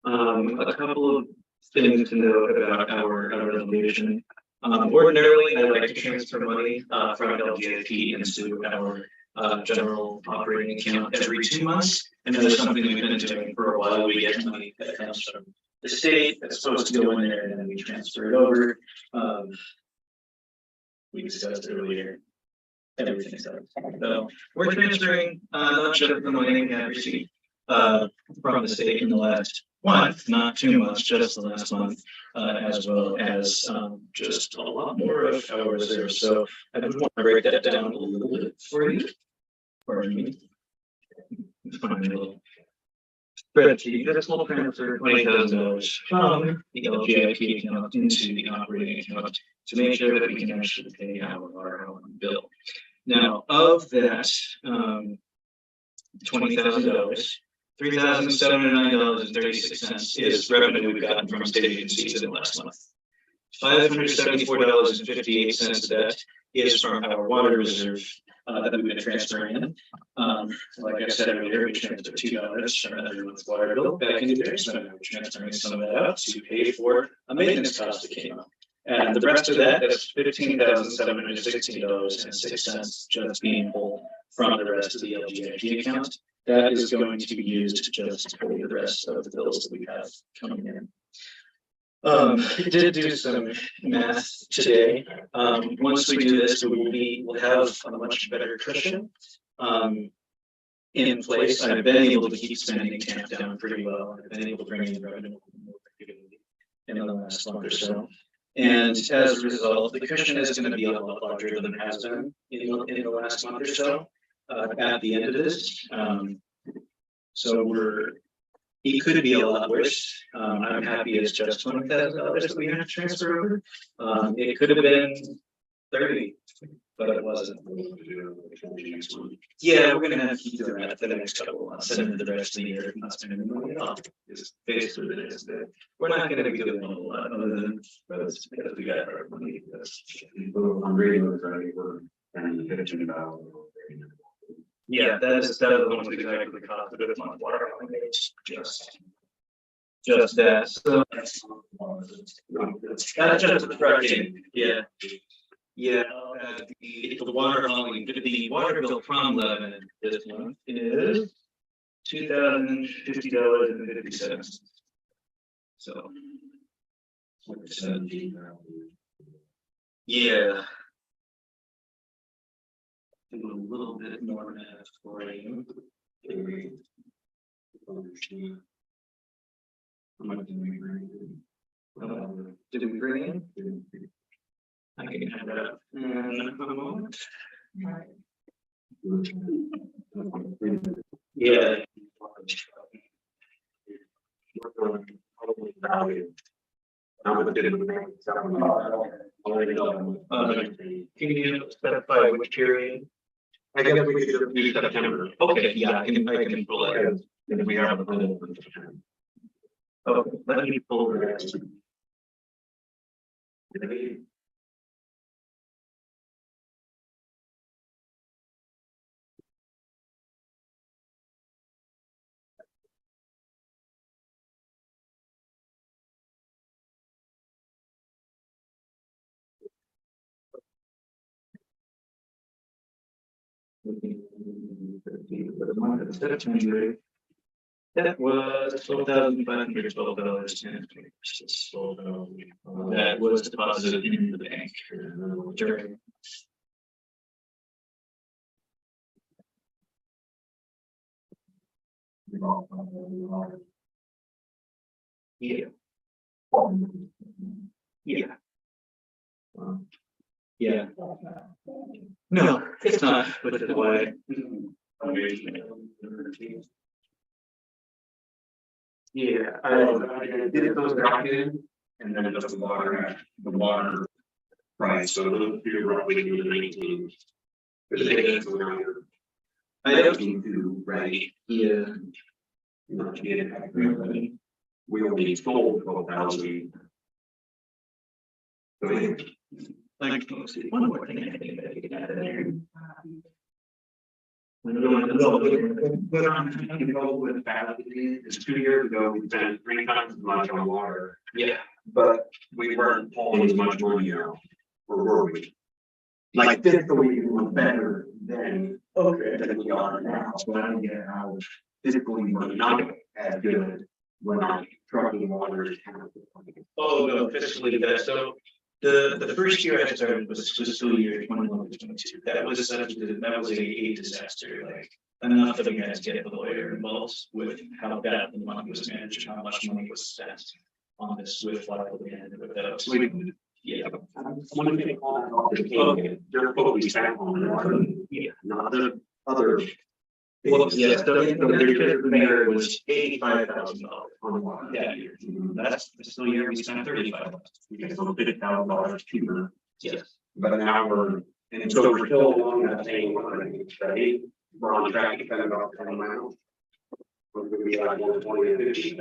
A couple of things to know about our resolution. Ordinarily, I like to transfer money from LGIP into our general operating account every 2 months. And that is something we've been doing for a while. We get money that comes from the state that's supposed to go in there, and then we transfer it over. We discussed earlier. Everything's done. So we're transferring not just the money we have received from the state in the last month, not 2 months, just the last month, as well as just a lot more of our reserves. So I just want to break that down a little bit for you. Pardon me. Find a little spreadsheet. This will transfer $20,000 from the LGIP account into the operating account to make sure that we can actually pay our own bill. Now, of that $20,000, $3,709.36 is revenue we've gotten from state agencies in the last month. $574.58 of that is from our water reserve that we've been transferring in. Like I said earlier, we transferred $2 from everyone's water bill back into there, so we're transferring some of that out to pay for a maintenance cost that came up. And the rest of that is $15,716.06 just being pulled from the rest of the LGIP account. That is going to be used to just pay the rest of the bills that we have coming in. We did do some math today. Once we do this, we'll have a much better cushion in place. I've been able to keep spending tamped down pretty well. I've been able to bring in revenue more regularly in the last month or so. And as a result, the cushion is going to be a lot larger than it has been in the last month or so at the end of this. So it could be a lot worse. I'm happy it's just $20,000 that we have to transfer over. It could have been 30, but it wasn't. Yeah, we're going to have to keep doing that for the next couple of months and the rest of the year. Not spending money at all. Is basically what it is. We're not going to be doing a whole lot other than because we got our money. I'm reading those already. We're $15. Yeah, that is almost exactly the cost of it on water. It's just that. So that's just the trucking. Yeah. Yeah. The water hauling, the water bill from Lebanon this month is $2,050.50. So. Yeah. Do a little bit more math for you. How much did we bring in? I can have that up in a moment. Yeah. Can you specify which period? I guess we could just use September. Okay, yeah, I can pull it. If we have a little. Okay, let me pull it. That was $12,512 that was deposited in the bank during. Yeah. Yeah. Yeah. No, it's not, but it's why. Yeah, I did those back in, and then just the water price, so those two roughly 19. But they get to around I don't. 19 right? Yeah. Not yet. We only sold 12,000. So yeah. Like, one more thing I think that you can add in there. With faculty, it's 2 years ago, we spent 3 times as much on water, Yeah. but we weren't pulling as much money out. Or were we? Like physically, we were better than we are now, so I don't get how physically we're not as good when our trucking water is kind of. Oh, no, fiscally, that, so the first year I started was fiscal year 21-22. That was a disaster, like enough that we had to get the lawyer involved with how bad the money was managed, how much money was spent on this with liability and without. Yeah. One of the they're focused on water, Yeah. not the other. Well, yes, so their mayor was $85,000 On water. that year. That's fiscal year we spent $35,000. Because it's $50,000 cheaper. Yes. But now and so we're still along that same line, right? We're on track to spend about 10 miles. We're gonna be like 120 or 50.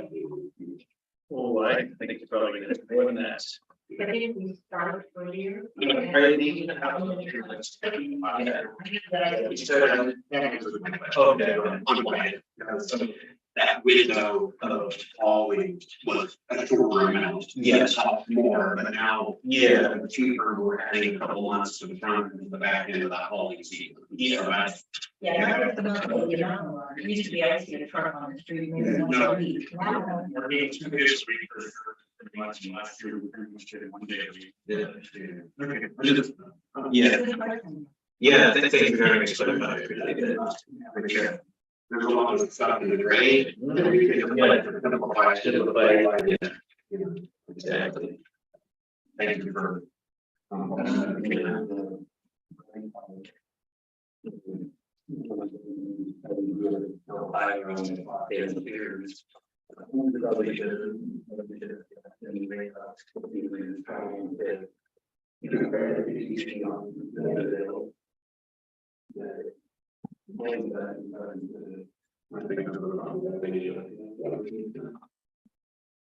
Oh, I think it's probably gonna be more than that. I think we start for you. Okay. That window of hauling was a shorter amount. Yes. It cost more, but now. Yeah. it's cheaper, we're adding a couple months to the front and the back end of that hauling season. Yeah. So that's. Yeah, that's the amount. It used to be, I see a truck on the street, maybe once a week. Wow. We're being 2 days a week for pretty much, and last year we pretty much did it 1 day a week. Yeah. Okay. Yeah. Yeah, thank you for having me explain about it. Yeah. There's a lot of stuff in the grade. Exactly. Thank you for.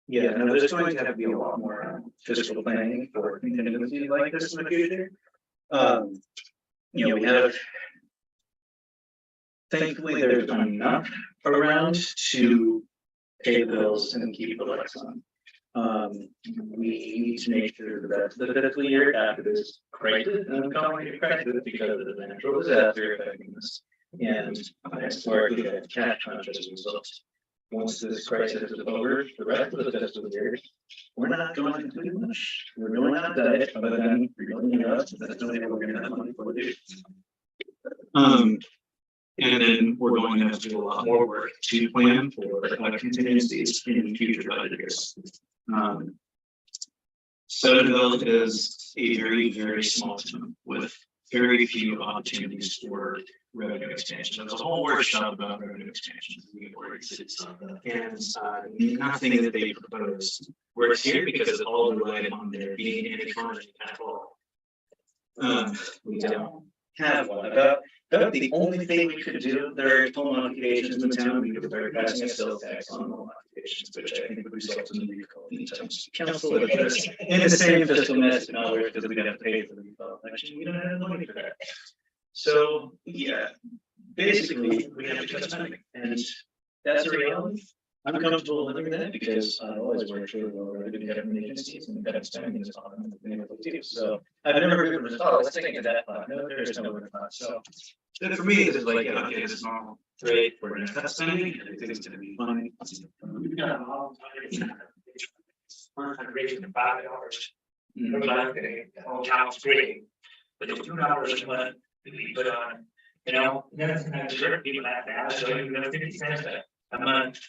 Yeah, no, there's going to have to be a lot more fiscal planning for contingencies like this in the future. We have. Thankfully, there's enough around to pay the bills and keep the lights on. We need to make sure that the fiscal year after this crisis, and I'm calling it a crisis because of the natural disaster affecting us, and historically a cash crunch as a result. Once this crisis is over, the rest of the fiscal year, we're not going to do much. We're really not diet, other than rebuilding us. That's the only thing we're going to have money for to do. And then we're going to have to do a lot more work to plan for contingencies in future budget years. Sodaville is a very, very small town with very few opportunities for revenue expansion. There's a whole workshop about revenue expansion. And nothing that they propose works here because it all relied on there being an economy at all. We don't have one. About the only thing we could do, there are home occupations in the town, we could start passing a sales tax on home occupations, which I think would result in the recall anytime council would address in the same fiscal mess, not where because we'd have to pay for the recall election, we don't have the money for that. So, yeah, basically, we have to cut spending, and that's a reality. I'm comfortable living with that because I've always worked for well-regulated government agencies and that spending is on them. So I've never heard of oh, let's take it to that thought. No, there's no other thought. So for me, it's like, yeah, okay, this is normal. Great, we're gonna cut spending, everything's gonna be fine. We've got a long time. We're raising the $5. The whole town's free, but the $2 a month we put on, you know, that's kind of hurt people like that. So you know, 50 cents a month.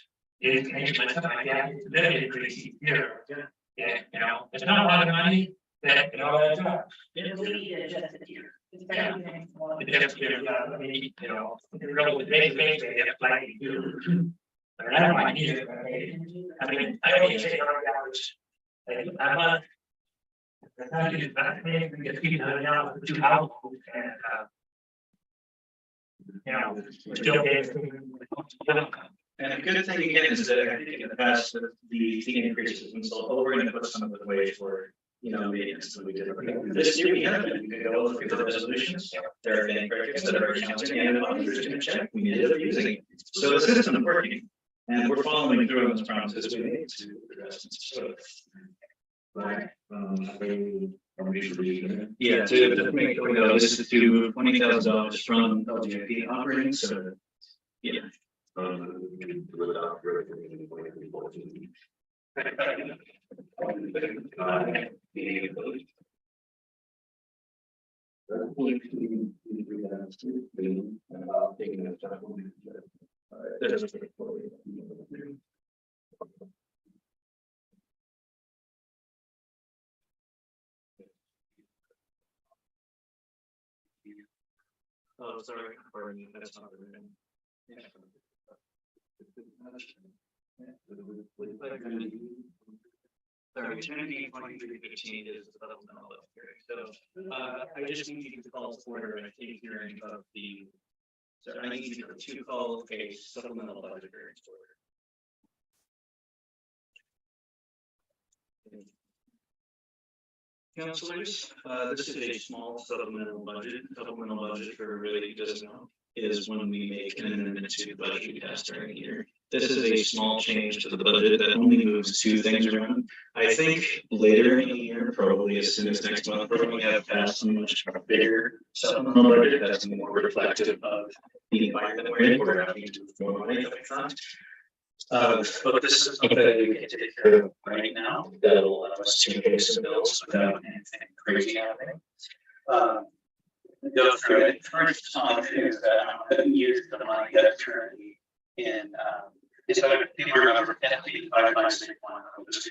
Is something like that, it's a little increase each year. Yeah, you know, it's not a lot of money that, you know, that's up. We need to adjust it here. It's Yeah. better than more. It's just, I mean, you know, it's really big, they have like you do. But I don't mind either, I mean, I don't say $100. Like, I'm not. That's not just, I mean, we get $300 for 2 households and, you know, we're still getting. And a good thing again is that I think in the past, the increases have been so, oh, we're gonna put some of the way for, you know, maintenance that we did. This year we haven't, you can go look at the resolutions, there are bank records that are accounting and auditors gonna check, we ended up using it. So the system is working, and we're following through on those promises we made to the residents, so. Right. Yeah, to make, you know, this is to move $20,000 from LGIP operating, so, yeah. Oh, sorry, pardon, that's not the name. Yeah. Sorry, 2315 is the supplemental hearing. So I just need you to call to order and take hearing of the. So I need you to call a supplemental budget hearing to order. Councilors, this is a small supplemental budget. Supplemental budget for really doesn't know is when we make an amendment to the budget we pass during the year. This is a small change to the budget that only moves 2 things around. I think later in the year, probably as soon as next month, we're going to have passed a much bigger supplemental budget that's more reflective of the environment we're in. We're having to move more money than we thought. But this is something that we can take care of right now that'll allow us to pay some bills without anything crazy happening. Go through it. First is that use the money that's currently in. So if people remember, FP 5561 was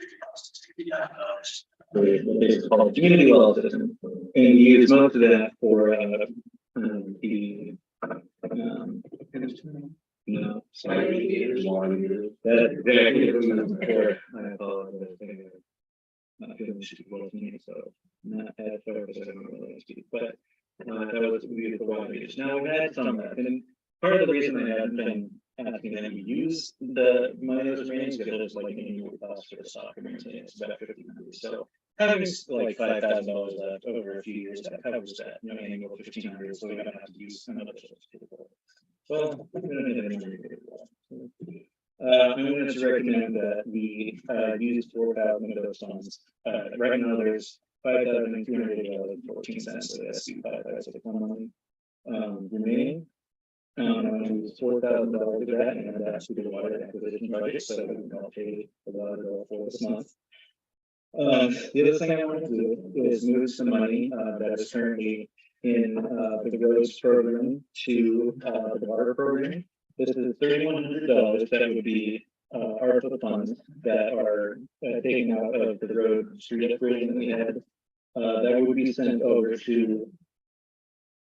it's called community well system, and we use most of that for the no, sorry, that exactly. I apologize. Not feeling well me, so not as far as I don't really speak, but that was we for water use. Now we've had some of that, and part of the reason I haven't been asking them to use the money that's remaining because there's like annual cost for the soccer maintenance, about $1,500. So having like $5,000 left over a few years, that covers that, you know, annual $1,500, so we don't have to use another. Well, I'm going to recommend that we use 4,000 of those funds. Right now, there's $5,280.14 of the SU 5561 remaining. I'm going to use $4,000 of that and that's to the water acquisition budget, so we can all pay the water bill for this month. The other thing I want to do is move some money that is currently in the roads program to the water program. This is $3,100 that would be ARPA funds that are taken out of the road street upgrade that we had. That would be sent over to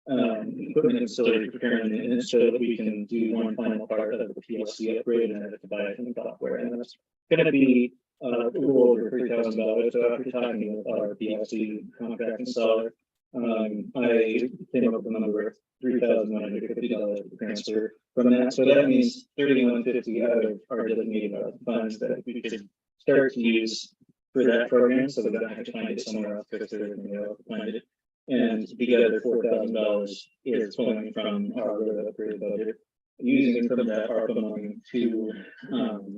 equipment and facility procurement maintenance so that we can do one final part of the PLC upgrade and then have to buy some software. And that's gonna be a little over $3,000. So after talking with our PLC contract installer, I came up with a number of $3,150 to transfer from that. So that means $3,150 out of our designated funds that we could start to use for that program, so we don't have to find it somewhere else because there's no find it. And the other $4,000 is pulling from our road upgrade budget, using some of that ARPA money to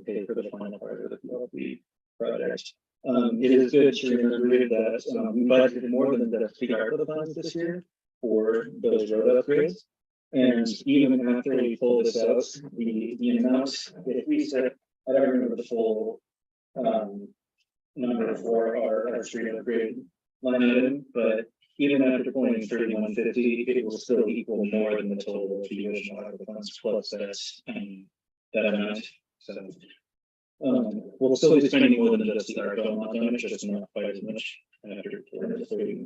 pay for the final part of the project. It is good to remember that we budgeted more than the ARPA funds this year for those road upgrades. And even after we pull this out, the amount, if we said, I don't remember the full number for our street upgrade line item, but even after pulling 3,150, it will still equal more than the total of the original ARPA funds plus that amount. So we'll still be spending more than just the ARPA amount on it, just not quite as much after the 30.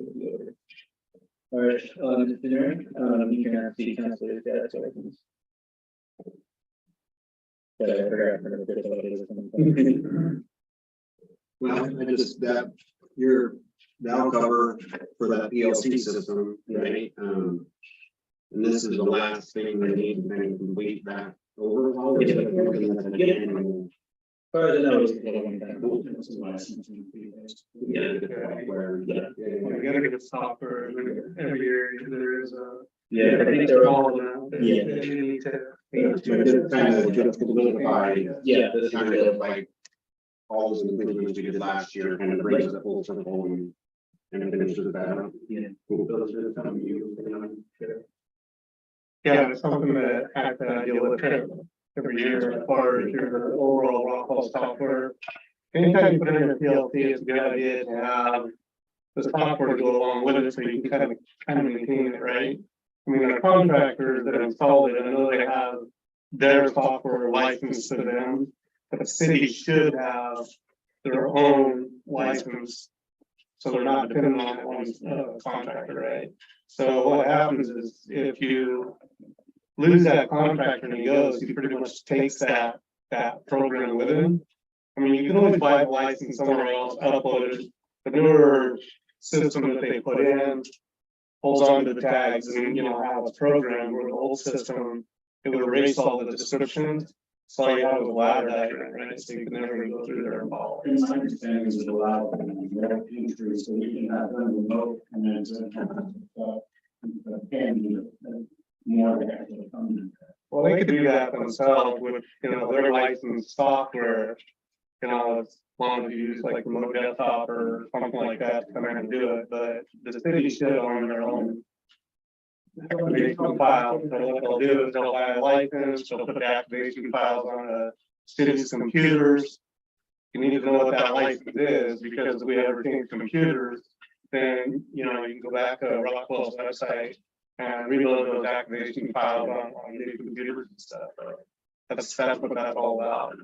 All right, Mr. Mayor, you can have the council data tokens. Well, I just, that, that'll cover for that PLC system, right? And this is the last thing they need to kind of complete that overhaul. Yeah. We gotta get software every year. There is a. Yeah, I think they're all now. Yeah. You need to. Kind of get solidified. Yeah. Kind of like all those improvements we did last year, kind of brings it full circle and finishes that up. Yeah. Those are something you. Yeah, it's something that I deal with every year as far as your overall Rockwell software. Anytime you put in a PLC, it's a good idea to have the software to go along with it so you can kind of maintain it, right? I mean, the contractors that installed it, I know they have their software licensed to them, but the city should have their own license. So they're not dependent on that one contractor, right? So what happens is if you lose that contractor and he goes, he pretty much takes that program with him. I mean, you can always buy the license somewhere else, upload it. The newer system that they put in holds on to the tags and, have a program where the old system, it would erase all the descriptions. So all you have is a ladder diagram, right? So you can never go through there and follow. And my understanding is it allows more entries, so we can have them remote and then more actually come. Well, they could do that themselves with, their licensed software. As long as you use like remote desktop or something like that to come in and do it, but the city should own their own. Activation files. So what they'll do is they'll buy a license, they'll put the activation files on the city's computers. You need to know what that license is, because if we ever change computers, then you can go back to Rockwell's website and reload those activation files on new computers and stuff. But that's what that's all about.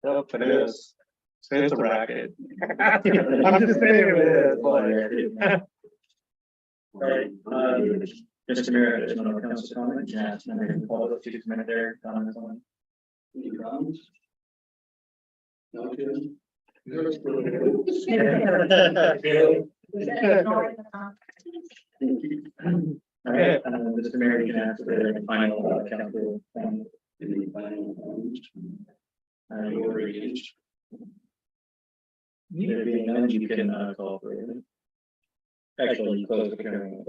Yep, it is. It's a racket. I'm just saying it is. Right, Mr. Mayor, there's no council comment. Yeah, it's not even called up to this minute there. Comments on. Any comments? No, good. All right, Mr. Mayor, you can answer the final council. Any final comments? You already used. There being none, you can call for it. Actually, you close the hearing.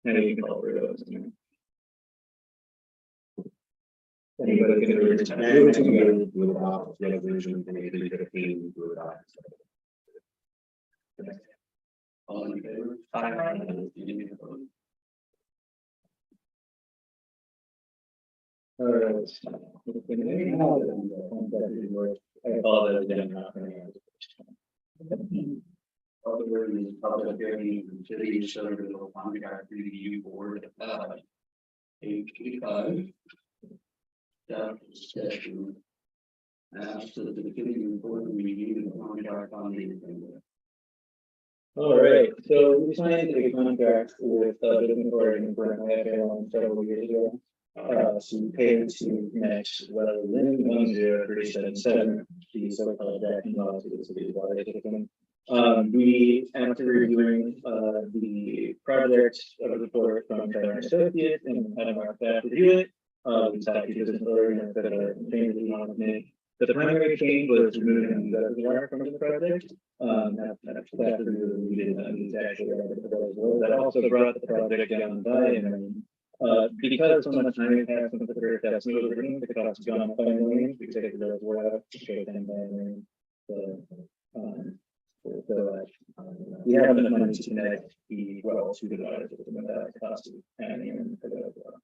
No, you can call for it. Anybody can read it. With adopt resolution 2315 to adopt. All in favor? Any opposed? All right. I apologize again. Other word is public hearing, the city shall reveal contract review board. H55. Staff discussion. Ask that the committee report and review the contract on the agenda. All right, so we signed a contract with Building Authority for an several years ago. To pay to match whether Lynn 10377, the so-called Jackson law to the city of water system. We, after reviewing the project of the report from Trevor Associates and having our staff review it, we talked to business authority and said changes we wanted to make. The primary change was removing the reservoir from the project. After we did these actually that also brought the project down by and because so much time has passed since the first test, the cost has gone up by $1 million. We take the reservoir out, straight down by $1 million. We have enough money to connect the well to the water system without cost of adding for the well.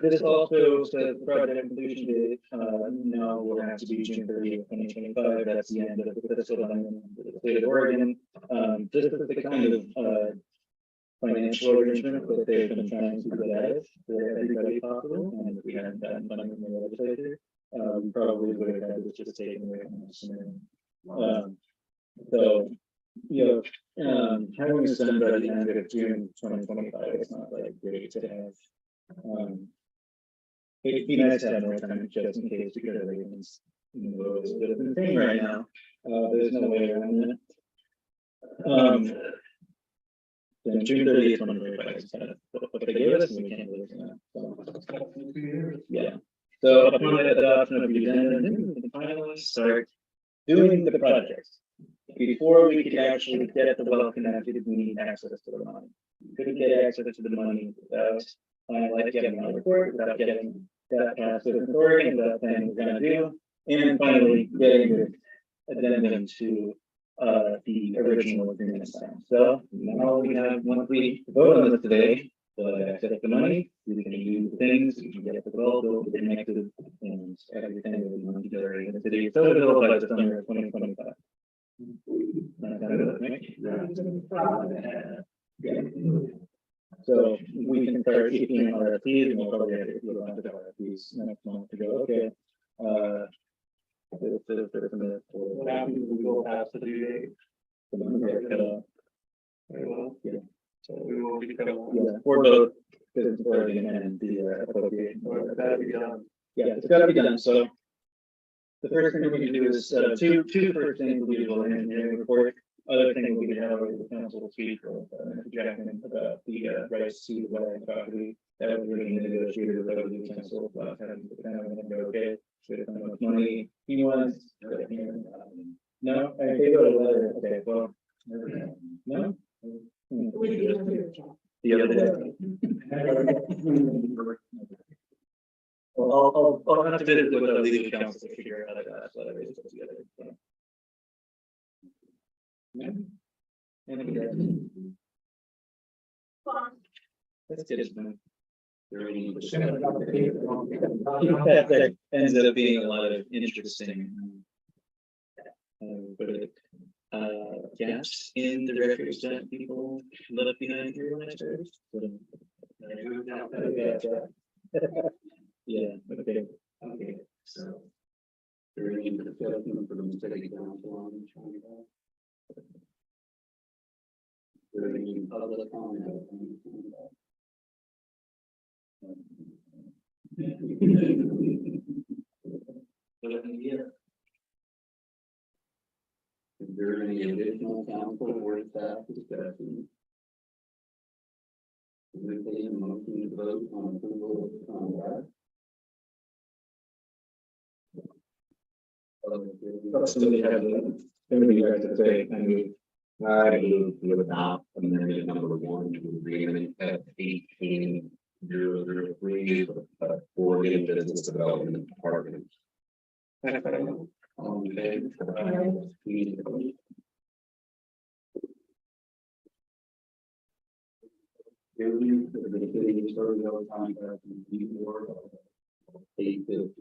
This also says the project completion date now will have to be June 30th, 2025. That's the end of the fiscal year in the state of Oregon. This is the kind of financial arrangement that they've been trying to get at for everybody possible, and if we hadn't gotten funding from the legislature, we probably would have had this just taken away from us. So, you know, having this done by the end of June 2025, it's not like great to have. It'd be nice to have more time just in case because everything's is a bit of a thing right now. There's no way around that. Then June 30th, 2025 is kind of what they gave us, and we can't lose that. So, yeah. So upon adoption of the agenda, the finalists start doing the projects. Before we could actually get the well connected, we need access to the money. We couldn't get access to the money without getting a report, without getting that past the authority, and that thing we're going to do, and finally getting the addendum to the original agreement signed. So now we have, once we vote on this today, access the money, we can use the things, we can get the well built, connected, and everything that we want together in the city of Sodaville by the summer of 2025. Yeah. So we can start issuing RFPs, and we'll probably have to do a bunch of RFPs next month to go, okay. What happens if we go past the due date? Yeah. So we will be cut off. Yeah, for both business Oregon and the appropriation. That'll be done. Yeah, it's gotta be done. So the first thing we can do is two first things we will engineering report. Other thing we could have the council speak with Mr. Jackman about the rights to the wetland property that was really negotiated with the council about having the family and go okay. Should have how much money he wants. No, I think go to the letter. Okay, well, no. The other day. Well, I'll have to visit with the legal counsel to figure out how that letter is put together. That's good. That ends up being a lot of interesting gaps in the records that people left behind here when I started. Yeah, okay. Okay, so There any discussion for the city council on this one? There any public comment? Is there any additional council or staff discussion? Entertain a motion to vote on approval of the contract. Somebody has to say, I mean, I move to adopt amendment number 1 to agreement at 18-003 for the business development department. All in favor? Giving the city started over contract in before 850.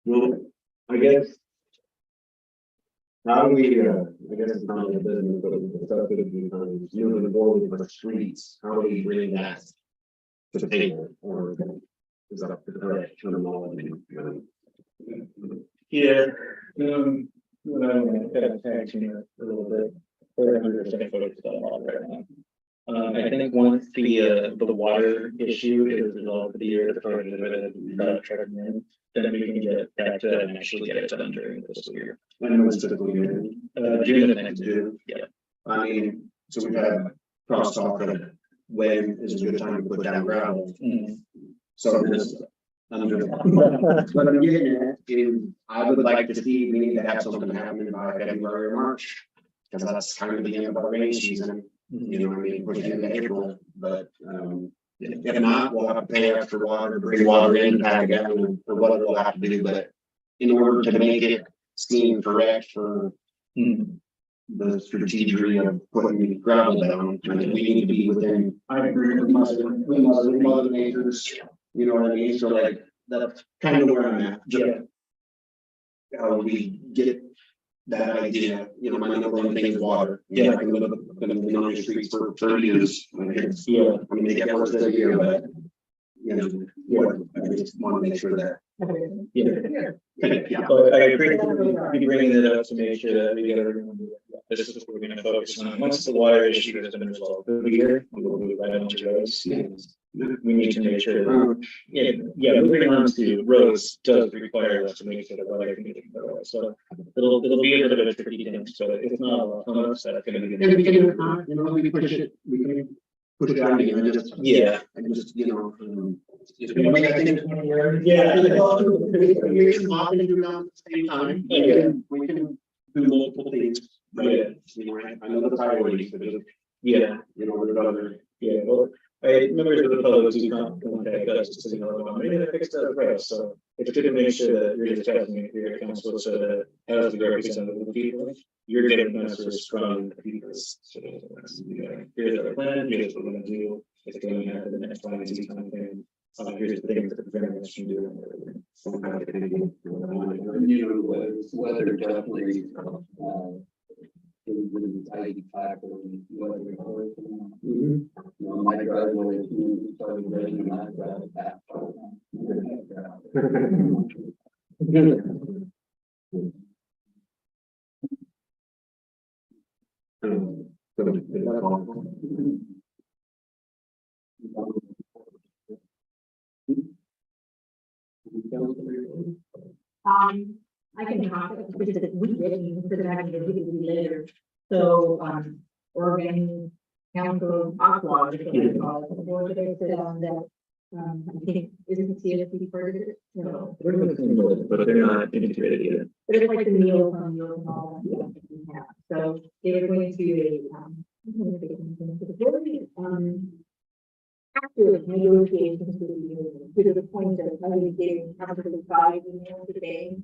Well, I guess. How do we, I guess it's not a business, but with the stuff that we moving forward with the streets, how do we bring that to the table, or is that the correct terminology? Yeah, when I kind of tag team a little bit, we're 100% focused on water right now. I think once the water issue is resolved for the year, the project tracking in, then we can get back to that and actually get it done during this year. When was typically June of next year. June? Yeah. I mean, so we've had crosstalk of when is a good time to put down gravel. So this. But I'm getting at, I would like to see, we need to have something happening by February or March. Because that's kind of the end of our rainy season, you know, what I mean, pushing into April, but, if not, we'll have to pay extra water, bring water in, pack it down, or whatever we'll have to do, but. In order to make it seem correct for. The strategy of putting gravel down, I think we need to be within. I agree with mother nature's, you know what I mean, so like, that's kind of where I'm at. How we get that idea, you know, my number one thing is water. Yeah, I can live on the streets for 30 years. Yeah, I mean, they get worse every year, but. You know, I just want to make sure that. Yeah. But I agree with you bringing it up to make sure that we get everyone. This is what we're going to focus on. Once the water issue has been resolved for the year, we will move right on to roads. We need to make sure that, moving on to roads does require us to make sure that we're can get it. So it'll be a little bit of a tricky thing. So it's not a lot of us that's going to be. You know, we push it, we can push it down again, and just, and just, you know. Just make that thing 20 years. Yeah. Years and walk and do it at the same time. We can do multiple things. But, you know, I know the priorities, but you know, there's other. Yeah, well, members of the public do not contact us to say, maybe they fixed that right, so it's good to make sure that you're discussing it with your council, so that as the representative of the people, you're getting answers from the people. So, here's our plan, here's what we're gonna do, it's going to happen the next time, it's time thing. Here's the things that the government can do. You know, weather definitely. My driveway started raining, I drive it back. I can talk, because we didn't, for the having to do it later. So, Oregon Council Aqua, the board that sit on that, I think, isn't CSP part of it? No. But they're not integrated yet. But it's like the meals on meals and all that. Yeah. So they were going to active negotiations with the union, to the point that I was getting probably 5 emails a day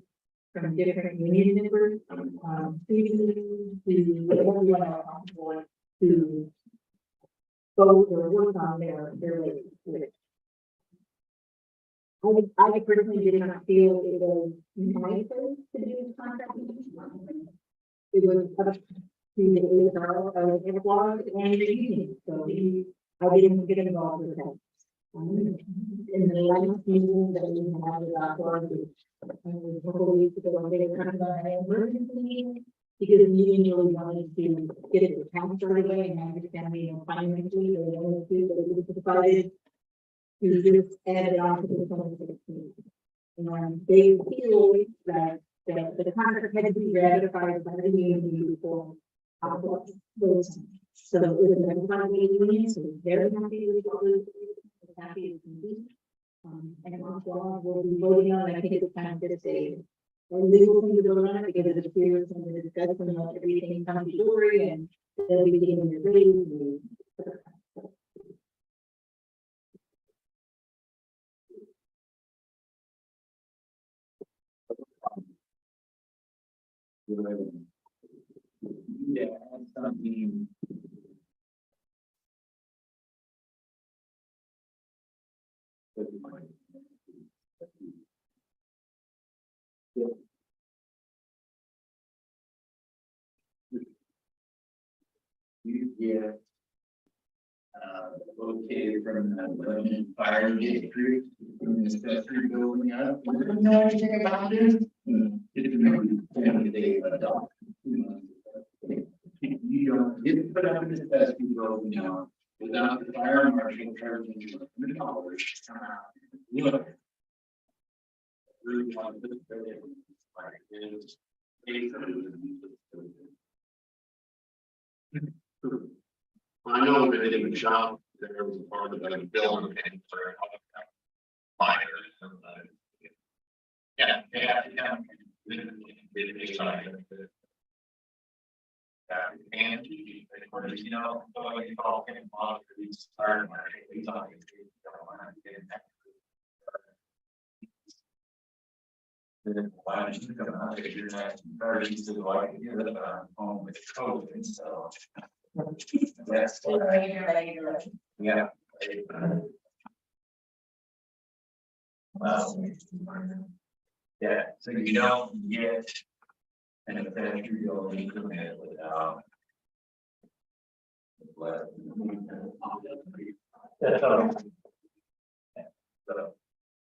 from different union members, to everyone on board to vote or work on their list. I personally did not feel it was my place to do this contract. It was up to the HR of the blog and the union, so I didn't get involved with that. In the last meeting that we had with our board, a couple of weeks ago, they were talking about an emergency meeting, because the union really wanted to get it transferred away, and I understand, financially, or wanted to, but it was decided to just add it on to the 2016. And they feel that the contract had to be ratified by the union before those. So it was ratified by the union, so very happy with all this, happy with the and also we'll be voting on, I think it's time to say a legal thing to go on it, because it appears in the discussion of everything comes to glory, and they'll be getting their raise. Yeah, I mean. Yeah. Located from the Lebanon Fire District, from the accessory building up. What know anything about it? Didn't know anything about it. You don't get put up in the accessory building now without the fire marshal charging you $100. Look. Really want to put it in. Like, it's I know that in the shop, there was a part of that bill and paying for fire. Yeah. And of course, you know, you call him off for these fire marshal, he's on. Why don't you come out if you're not encouraged to like you're home with COVID, so. That's yeah. Yeah, so you don't get an accessory building permit without. That's all. So,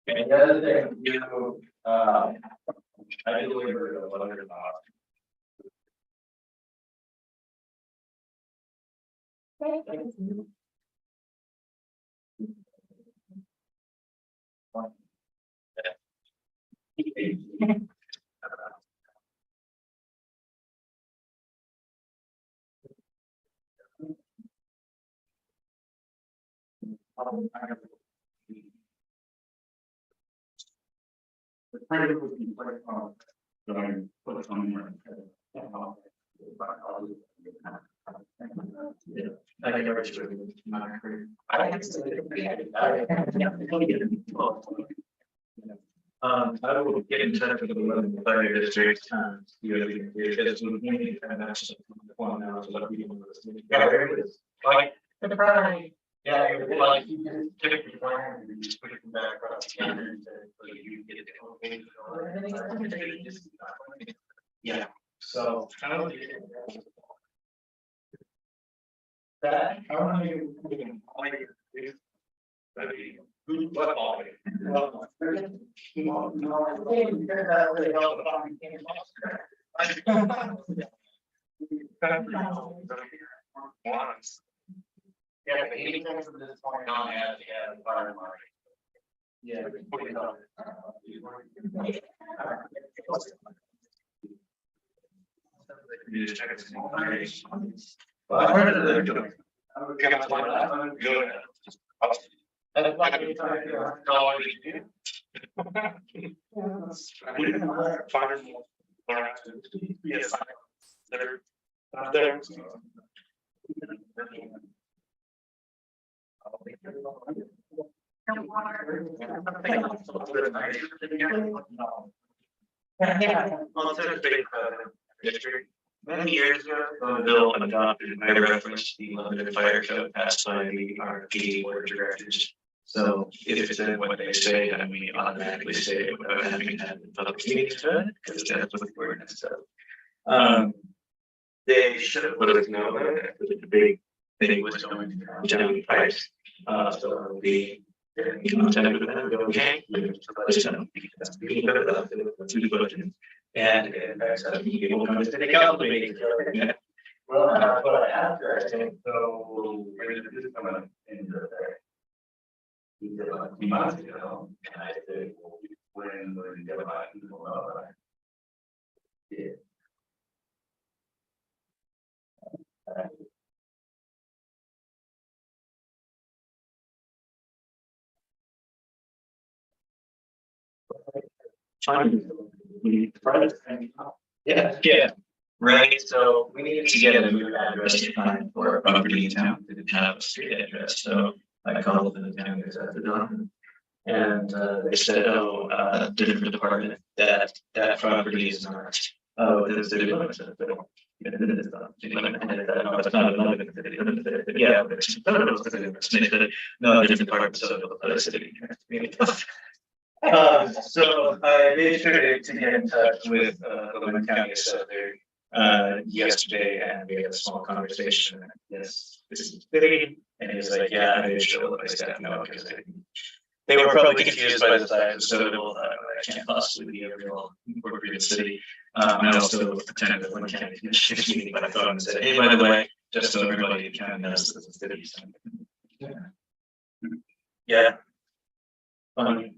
and the other thing, you know, I delivered a letter box. The credit would be quite that I put somewhere. I will get in touch with the Lebanon Fire District, because we need to have access to the phone now, so that we can. Yeah, there it is. Like, yeah, like, you just take your plan and you just put it back across the counter and so you get it. Yeah, so. That, how are you? What all? Yeah, but anything from this point on has to have fire marshal. Yeah. You just check it. Well, I heard that they're doing. That's why we talk about dollars. Yes. There. District. Many years ago, Sodaville adopted by reference the Lebanon Fire Code passed by the RFP Board of Directors. So if it's in what they say, then we automatically say it without having to have the public meetings to it, because that's what the ordinance says. They should have let us know that the big thing was going to come down in price. So we get in contact with them and go, okay, let us know. We can go to the budget. And in fact, people come to the council meeting. Well, that's what I asked her. I think so. Where did this come up into there? He said, like 2 months ago, and I said, well, when we get about people know that I did. Yeah, right. So we needed to get a new address to find for a property in town that didn't have a street address. So I called the town executive and they said, oh, the different department that property is not. Oh, the city limits. Yeah, no, different departments of the city. So I made sure to get in touch with the Lebanon County Assessor yesterday, and we had a small conversation. This is city, and he was like, "Yeah, I did show my staff no, because they were probably confused by the size of Sodaville. I can't possibly be a real incorporated city." And I also attended one county commission meeting by phone and said, "Hey, by the way, just so everybody kind of knows that the city." Yeah. Fun.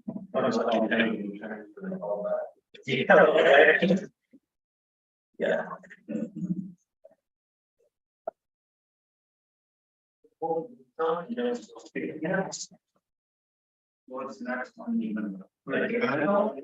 Yeah. What's next on the agenda? Like, I don't know.